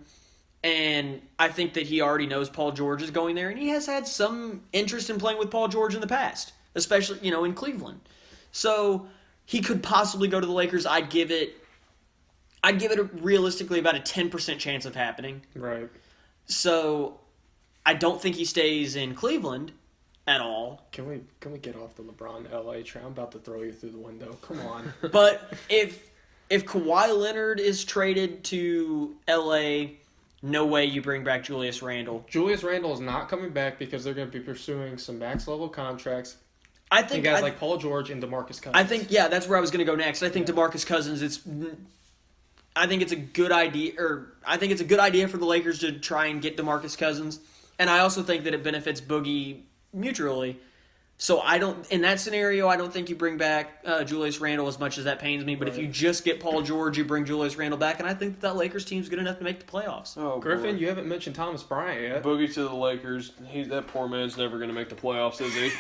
And I think that he already knows Paul George is going there, and he has had some interest in playing with Paul George in the past, especially, in Cleveland. So he could possibly go to the Lakers. I'd give it realistically about a 10% chance of happening. Right. So I don't think he stays in Cleveland at all. Can we get off the LeBron LA train? I'm about to throw you through the window. Come on. But if Kawhi Leonard is traded to LA, no way you bring back Julius Randle. Julius Randle is not coming back because they're going to be pursuing some max level contracts. I think guys like Paul George and DeMarcus Cousins. I think that's where I was going to go next. I think DeMarcus Cousins. I think it's a good idea, for the Lakers to try and get DeMarcus Cousins, and I also think that it benefits Boogie mutually. So in that scenario, I don't think you bring back Julius Randle as much as that pains me. But if you just get Paul George, you bring Julius Randle back, and I think that Lakers team's good enough to make the playoffs. Oh, Griffin, boy. you haven't mentioned Thomas Bryant yet. Boogie to the Lakers. That poor man's never going to make the playoffs, is he?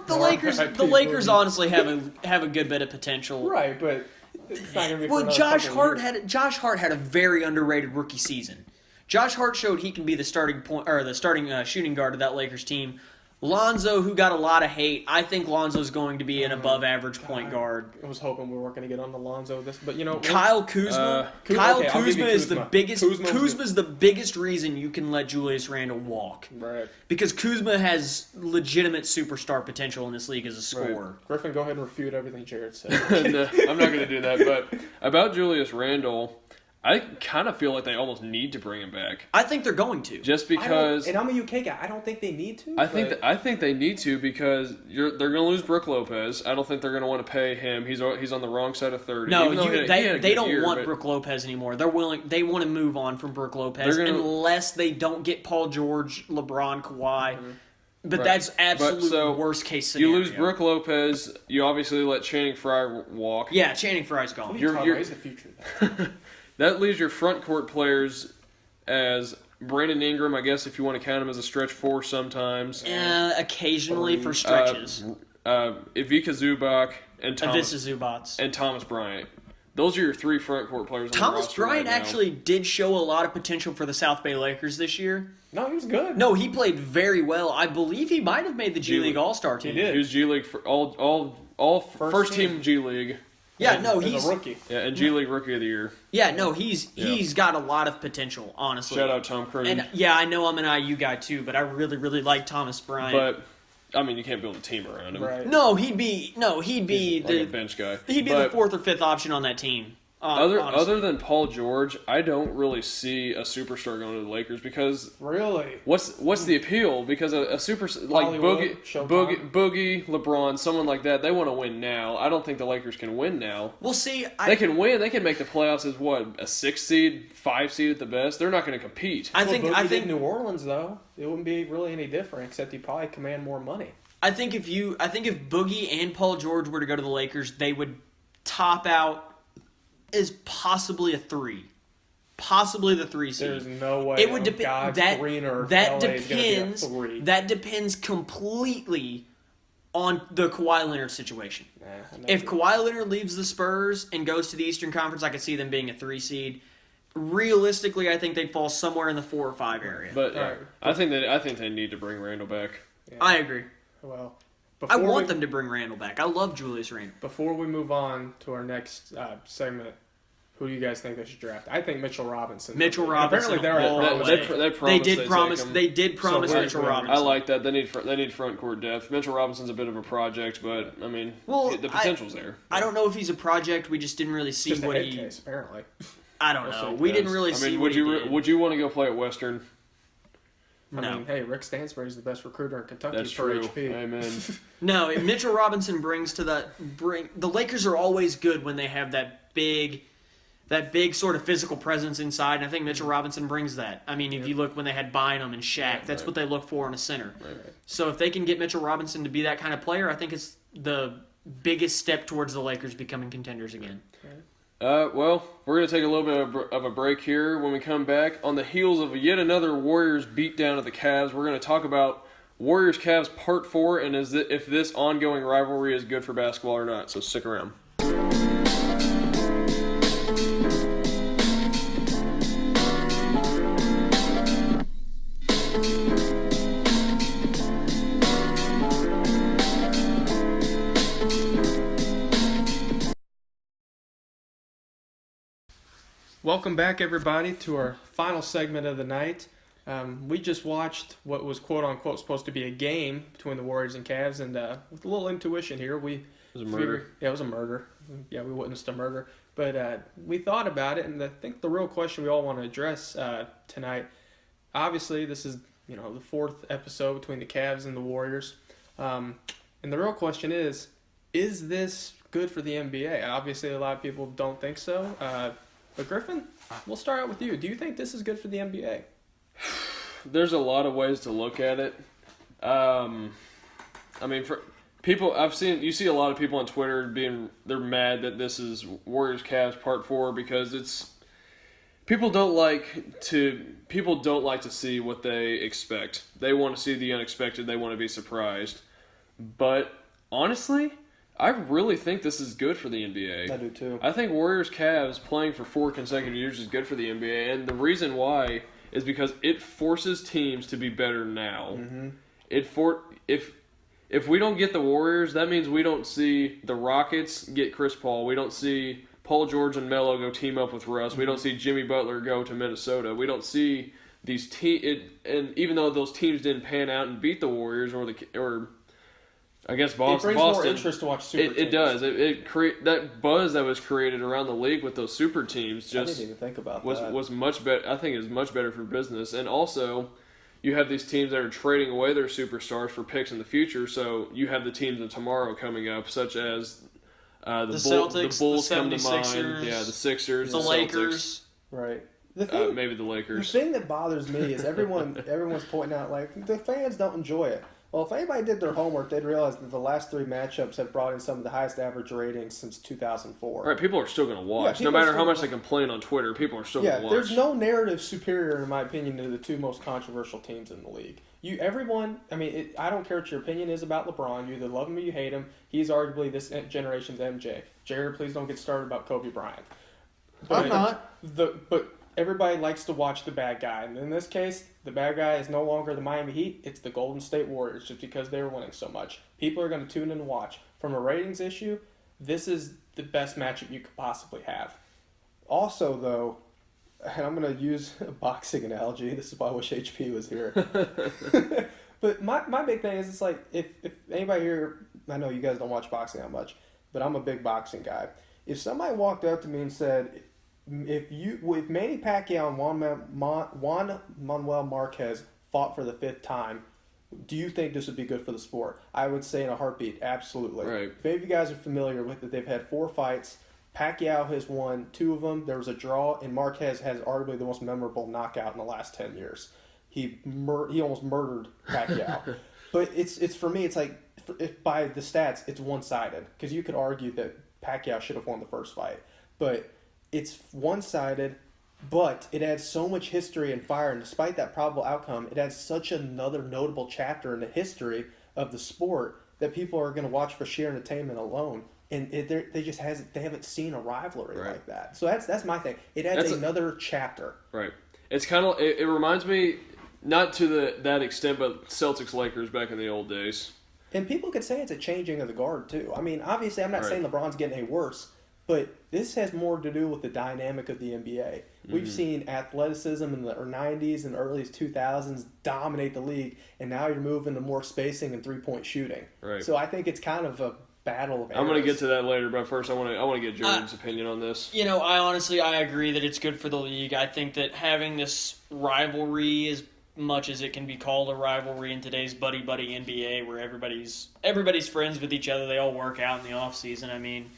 The Lakers honestly have a good bit of potential. Right, but it's not going to be. Well, Josh Hart had a very underrated rookie season. Josh Hart showed he can be the starting shooting guard of that Lakers team. Lonzo, who got a lot of hate, I think Lonzo's going to be an above-average point guard. I was hoping we weren't going to get on the Lonzo but Kyle Kuzma. Kuzma is the biggest. Kuzma's the biggest reason you can let Julius Randle walk. Right. Because Kuzma has legitimate superstar potential in this league as a scorer. Right. Griffin, go ahead and refute everything Jared said. No, I'm not going to do that. But about Julius Randle, I kind of feel like they almost need to bring him back. I think they're going to. Just because... And I'm a UK guy. I don't think they need to. I think they need to because they're going to lose Brook Lopez. I don't think they're going to want to pay him. He's on the wrong side of 30. No, they don't want Brook Lopez anymore. They want to move on from Brook Lopez unless they don't get Paul George, LeBron, Kawhi. Mm-hmm. But that's absolute worst case scenario. You lose Brook Lopez. You obviously let Channing Frye walk. Yeah, Channing Frye's gone. He's the future. That leaves your front court players as Brandon Ingram, I guess, if you want to count him as a stretch four sometimes. Occasionally for stretches. Ivica Zubac and Thomas Bryant. Those are your three front court players. Thomas Bryant actually did show a lot of potential for the South Bay Lakers this year. No, he was good. No, he played very well. I believe he might have made the G League All-Star team. He did. He was G League for all first team G League. Yeah, no, he's a rookie. Yeah, and G League Rookie of the Year. Yeah, no, he's got a lot of potential, honestly. Shout out Tom Cruise. And yeah, I know I'm an IU guy too, but I really, really like Thomas Bryant. But I mean, you can't build a team around him. Right. No, he'd be a bench guy. He'd be the fourth or fifth option on that team. Other than Paul George, I don't really see a superstar going to the Lakers because really, what's the appeal? Because a super like Boogie, LeBron, someone like that, they want to win now. I don't think the Lakers can win now. We'll see. They can win. They can make the playoffs as a 6 seed, 5 seed at the best. They're not going to compete. I think New Orleans though, it wouldn't be really any different except he'd probably command more money. I think if Boogie and Paul George were to go to the Lakers, they would top out is possibly a 3. Possibly the 3 seed. There's no way it would depend. That depends completely on the Kawhi Leonard situation. If Kawhi Leonard leaves the Spurs and goes to the Eastern Conference, I could see them being a 3 seed. Realistically, I think they'd fall somewhere in the 4 or 5 area. But I think they need to bring Randle back. Yeah. I agree. Well, I want them to bring Randle back. I love Julius Randle. Before we move on to our next segment, who do you guys think they should draft? I think Mitchell Robinson. Apparently, they did promise Mitchell Robinson. I like that. They need front court depth. Mitchell Robinson's a bit of a project, but I mean, the potential's there. I don't know if he's a project. We just didn't really see just what he. Case, apparently. I don't know. We didn't really see. Would you want to go play at Western? I mean, hey, Rick Stansbury's the best recruiter in Kentucky That's for true. HP. Amen. No, Mitchell Robinson brings to that. The Lakers are always good when they have that big sort of physical presence inside, and I think Mitchell Robinson brings that. I mean, if you look when they had Bynum and Shaq, that's what they look for in a center. Right. So if they can get Mitchell Robinson to be that kind of player, I think it's the biggest step towards the Lakers becoming contenders again. Well, we're going to take a little bit of a break here. When we come back, on the heels of yet another Warriors beatdown of the Cavs, we're going to talk about Warriors-Cavs Part 4 and if this ongoing rivalry is good for basketball or not. So stick around. Welcome back, everybody, to our final segment of the night. We just watched what was quote-unquote supposed to be a game between the Warriors and Cavs, and with a little intuition here, It was a murder. Yeah, it was a murder. Yeah, we witnessed a murder. But we thought about it, and I think the real question we all want to address tonight, obviously this is the fourth episode between the Cavs and the Warriors. And the real question is this good for the NBA? Obviously, a lot of people don't think so. But Griffin, we'll start out with you. Do you think this is good for the NBA? There's a lot of ways to look at it. I mean, for people, you see a lot of people on Twitter they're mad that this is Warriors Cavs Part 4 because people don't like to see what they expect. They want to see the unexpected. They want to be surprised. But honestly, I really think this is good for the NBA. I do too. I think Warriors-Cavs playing for 4 consecutive years is good for the NBA, and the reason why is because it forces teams to be better now. Mm-hmm. If we don't get the Warriors, that means we don't see the Rockets get Chris Paul. We don't see Paul George and Melo go team up with Russ. Mm-hmm. We don't see Jimmy Butler go to Minnesota. We don't see these teams, and even though those teams didn't pan out and beat the Warriors or I guess Boston. It brings more interest to watch super teams. It does. It create that buzz that was created around the league with those super teams. Just I didn't even think about that. Was much better. I think it was much better for business. And also, you have these teams that are trading away their superstars for picks in the future. So you have the teams of tomorrow coming up, such as the Celtics, the Bulls the come to 76ers, mind. Yeah, the Sixers, the Lakers. Right. Maybe the Lakers. The thing that bothers me is everyone's pointing out like the fans don't enjoy it. Well, if anybody did their homework, they'd realize that the last 3 matchups have brought in some of the highest average ratings since 2004. Right, people are still going to watch. No matter how much they complain on Twitter, people are still going to watch. There's no narrative superior, in my opinion, to the 2 most controversial teams in the league. I don't care what your opinion is about LeBron. You either love him or you hate him. He's arguably this generation's MJ. Jared, please don't get started about Kobe Bryant. I'm not. But everybody likes to watch the bad guy. And in this case, the bad guy is no longer the Miami Heat. It's the Golden State Warriors just because they were winning so much. People are going to tune in and watch. From a ratings issue, this is the best matchup you could possibly have. Also, though, and I'm going to use a boxing analogy. This is why I wish HP was here. But my big thing is it's like if anybody here, I know you guys don't watch boxing that much, but I'm a big boxing guy. If somebody walked up to me and said, if Manny Pacquiao and Juan Manuel Marquez fought for the 5th time, do you think this would be good for the sport? I would say in a heartbeat, absolutely. Right. If any of you guys are familiar with it, they've had 4 fights. Pacquiao has won 2 of them. There was a draw, and Marquez has arguably the most memorable knockout in the last 10 years. He almost murdered Pacquiao. But it's for me, it's like by the stats, it's one-sided because you could argue that Pacquiao should have won the first fight, but it's one-sided, but it adds so much history and fire, and despite that probable outcome, it adds such another notable chapter in the history of the sport that people are going to watch for sheer entertainment alone. And they haven't seen a rivalry like that. So that's my thing. It adds another chapter. Right. It's kind of it reminds me, not to that extent, but Celtics Lakers back in the old days. And people could say it's a changing of the guard too. I mean, obviously, I'm not saying LeBron's getting any worse. But this has more to do with the dynamic of the NBA. We've seen athleticism in the 90s and early 2000s dominate the league, and now you're moving to more spacing and three-point shooting. Right. So I think it's kind of a battle of eras. I'm going to get to that later, but first I want to get Jordan's opinion on this. I agree that it's good for the league. I think that having this rivalry is much as it can be called a rivalry in today's buddy-buddy NBA where everybody's friends with each other. They all work out in the offseason. I mean,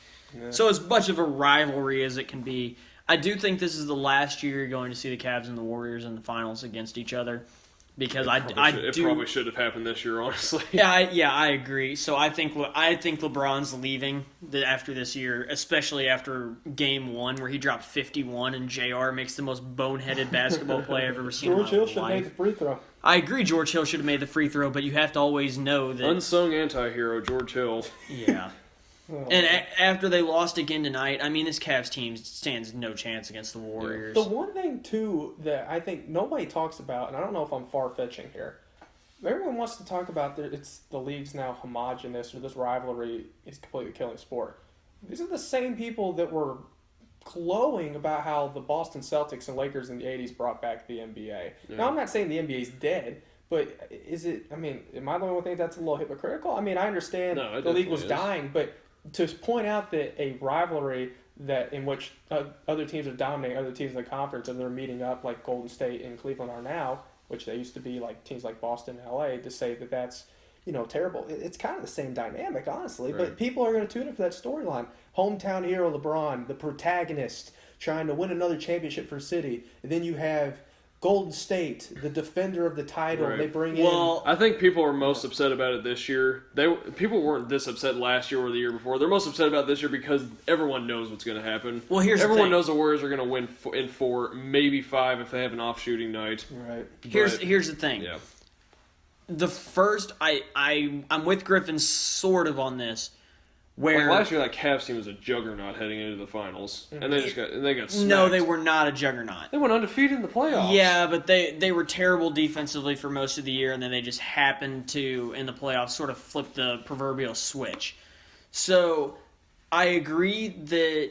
so as much of a rivalry as it can be, I do think this is the last year you're going to see the Cavs and the Warriors in the finals against each other. Because it probably should have happened this year, honestly. Yeah, I agree. So I think LeBron's leaving after this year, especially after Game 1 where he dropped 51 and JR makes the most boneheaded basketball play I've ever seen. George Hill should have made the free throw. I agree, George Hill should have made the free throw, but you have to always know that unsung anti-hero George Hill. Yeah. And after they lost again tonight, I mean, this Cavs team stands no chance against the Warriors. The one thing, too, that I think nobody talks about, and I don't know if I'm far-fetching here, everyone wants to talk about it's the league's now homogenous or this rivalry is completely killing sport. These are the same people that were glowing about how the Boston Celtics and Lakers in the 80s brought back the NBA. Yeah. Now, I'm not saying the NBA is dead, but am I the only one think that's a little hypocritical? I mean, I understand the league was dying, but to point out that a rivalry that in which other teams are dominating other teams in the conference and they're meeting up like Golden State and Cleveland are now, which they used to be like teams like Boston and LA, to say that that's terrible. It's kind of the same dynamic, honestly, right. But people are going to tune in for that storyline. Hometown hero LeBron, the protagonist, trying to win another championship for City, and then you have Golden State, the defender of the title. Right. They bring in. Well, I think people are most upset about it this year. People weren't this upset last year or the year before. They're most upset about this year because everyone knows what's going to happen. Well, everyone knows the Warriors are going to win in 4, maybe 5 if they have an off shooting night. Right. Here's the thing. Yeah. The first, I'm with Griffin sort of on this. Where last year that Cavs team was a juggernaut heading into the finals, and they got smacked. No, they were not a juggernaut. They went undefeated in the playoffs. Yeah, but they were terrible defensively for most of the year, and then they just happened to in the playoffs sort of flip the proverbial switch. So I agree that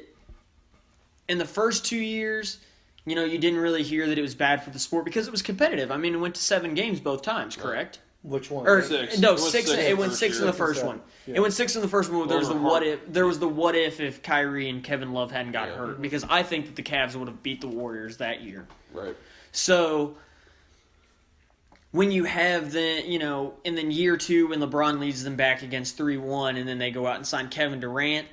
in the first 2 years, you didn't really hear that it was bad for the sport because it was competitive. I mean, it went to 7 games both times, correct? Which one? Or 6. No, 6. It went 6 in the first one. Yeah. It went 6 in the first one. There was the what if Kyrie and Kevin Love hadn't got hurt, because I think that the Cavs would have beat the Warriors that year. Right. So when you have and then year 2 when LeBron leads them back against 3-1, and then they go out and sign Kevin Durant,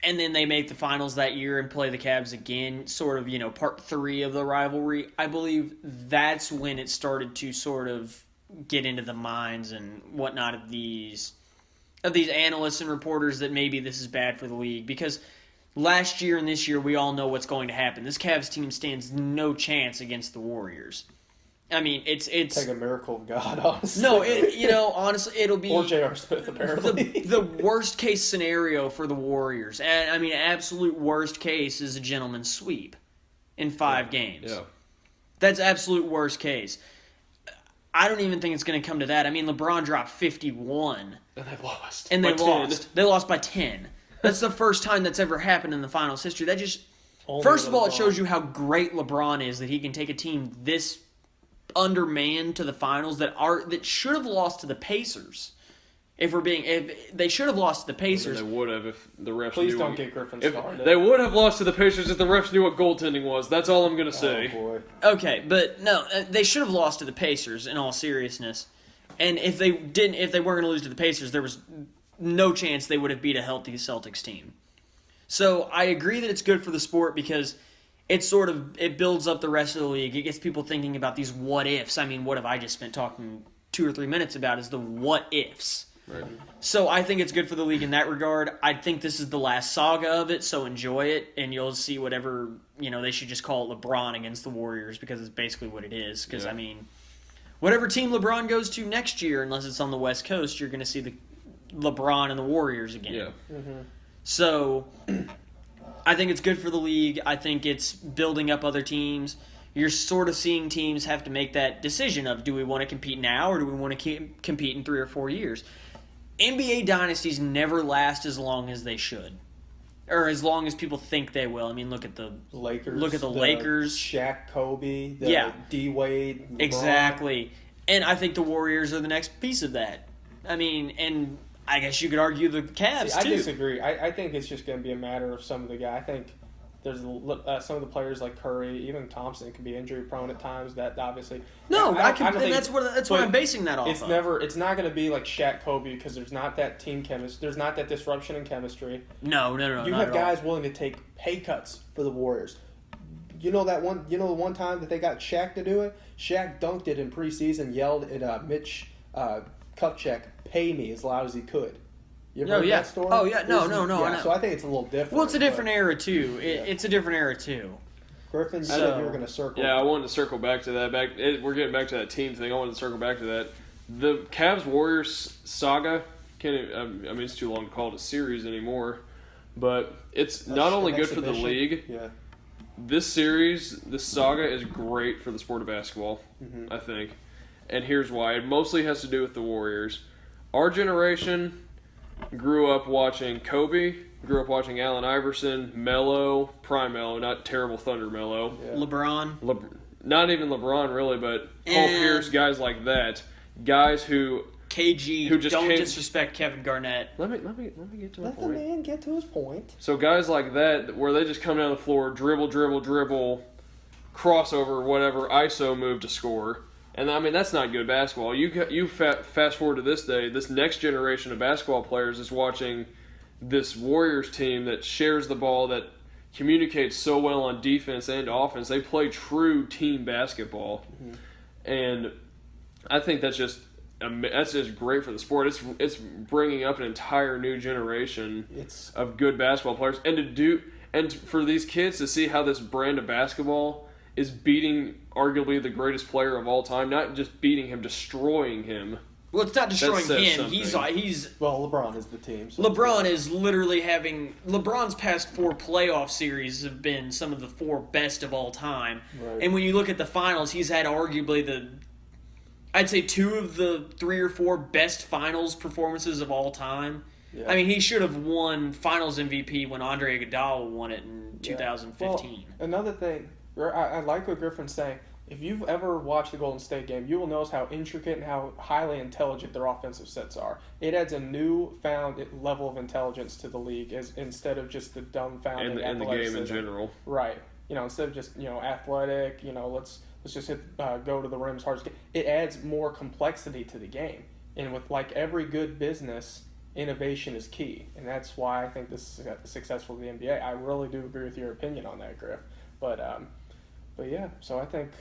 and then they make the finals that year and play the Cavs again, sort of part 3 of the rivalry. I believe that's when it started to sort of get into the minds and whatnot of these analysts and reporters that maybe this is bad for the league, because last year and this year we all know what's going to happen. This Cavs team stands no chance against the Warriors. I mean, it's like a miracle of God, honestly. No, honestly, it'll be or J.R. Smith apparently. the worst case scenario for the Warriors, and I mean, absolute worst case is a gentleman's sweep in 5 games. Yeah, that's absolute worst case. I don't even think it's going to come to that. I mean, LeBron dropped 51. And they lost. And they lost. They lost by 10. That's the first time that's ever happened in the finals history. That just first of all, it shows you how great LeBron is, that he can take a team this undermanned to the finals that should have lost to the Pacers. If they should have lost to the Pacers. They would have if the refs Please knew. Don't get Griffin started. They would have lost to the Pacers if the refs knew what goaltending was. That's all I'm going to say. Oh, boy. Okay, but no, they should have lost to the Pacers in all seriousness. And if they weren't going to lose to the Pacers, there was no chance they would have beat a healthy Celtics team. So I agree that it's good for the sport because it builds up the rest of the league. It gets people thinking about these what ifs. I mean, what have I just spent talking 2 or 3 minutes about is the what ifs. Right. So I think it's good for the league in that regard. I think this is the last saga of it, so enjoy it, and you'll see whatever, they should just call it LeBron against the Warriors, because it's basically what it is. Because, I mean, whatever team LeBron goes to next year, unless it's on the West Coast, you're going to see the LeBron and the Warriors again. Yeah. Mm-hmm. So I think it's good for the league. I think it's building up other teams. You're sort of seeing teams have to make that decision of, do we want to compete now or do we want to compete in 3 or 4 years? NBA dynasties never last as long as they should, or as long as people think they will. I mean, look at the Lakers. Look at the Lakers. Shaq, Kobe, D Wade, LeBron. Exactly. And I think the Warriors are the next piece of that. I mean, and I guess you could argue the Cavs too. I disagree. I think it's just going to be a matter of some of the guys. I think There's some of the players like Curry, even Thompson can be injury prone at times. That obviously. No, I don't think, that's what I'm basing that off. It's not going to be like Shaq, Kobe because there's not that team chemistry. There's not that disruption in chemistry. No. You have guys willing to take pay cuts for the Warriors. You know the one time that they got Shaq to do it. Shaq dunked it in preseason, yelled at Mitch Kupchak, "Pay me as loud as he could." You ever heard that story? Oh yeah, no. Yeah, so I think it's a little different. Well, it's a different era too. It's a different era too. Griffin, you said you were going to circle. Yeah, I wanted to circle back to that. We're getting back to that team thing. I wanted to circle back to that. The Cavs-Warriors saga, it's too long to call it a series anymore, but it's not only good for the league. Yeah. This series, this saga is great for the sport of basketball, I think. And here's why. It mostly has to do with the Warriors. Our generation grew up watching Kobe, grew up watching Allen Iverson, Melo, prime Melo, not terrible Thunder Melo. Yeah. LeBron. Not even LeBron, really, but Paul Pierce, guys like that. Guys who... KG, who just don't disrespect Kevin Garnett. Let me get to my point. Let the man get to his point. So guys like that, where they just come down the floor, dribble, crossover, whatever, ISO move to score. And, that's not good basketball. You fast forward to this day, this next generation of basketball players is watching this Warriors team that shares the ball, that communicates so well on defense and offense. They play true team basketball. And I think that's just great for the sport. It's bringing up an entire new generation of good basketball players. And for these kids to see how this brand of basketball is beating arguably the greatest player of all time, not just beating him, destroying him. Well, it's not destroying him. Something. Well, LeBron is the team. So LeBron is literally LeBron's past 4 playoff series have been some of the 4 best of all time. Right. And when you look at the finals, he's had arguably I'd say 2 of the 3 or 4 best finals performances of all time. Yeah. He should have won Finals MVP when Andre Iguodala won it in 2015. Well, another thing. I like what Griffin's saying. If you've ever watched the Golden State game, you will notice how intricate and how highly intelligent their offensive sets are. It adds a newfound level of intelligence to the league instead of just the dumbfounding and the game in general. Right. Instead of just, athletic, let's just go to the rim as hard as we can. It adds more complexity to the game. And with every good business, innovation is key. And that's why I think this is successful in the NBA. I really do agree with your opinion on that, Griff. But yeah, so I think,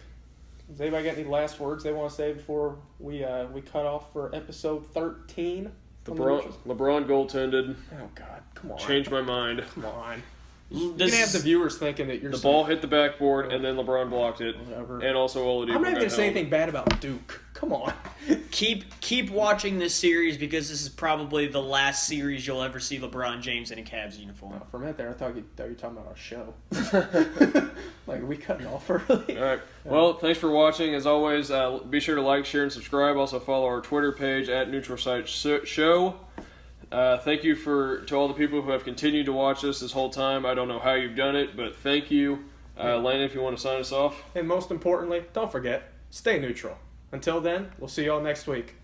does anybody got any last words they want to say before we cut off for episode 13? LeBron goaltended. Oh God, come on! Changed my mind. Come on. You're gonna have the viewers thinking that the ball hit the backboard and then LeBron blocked it. Whatever. And also Oladipo. I'm not gonna say anything bad about Duke. Come on. Keep watching this series because this is probably the last series you'll ever see LeBron James in a Cavs uniform. For a minute there, I thought you were talking about our show. Are we cutting off early? All right. Well, thanks for watching. As always, be sure to like, share, and subscribe. Also follow our Twitter page at Neutral Site Show. Thank you to all the people who have continued to watch us this whole time. I don't know how you've done it, but thank you. Landon, if you want to sign us off. And most importantly, don't forget, stay neutral. Until then, we'll see you all next week.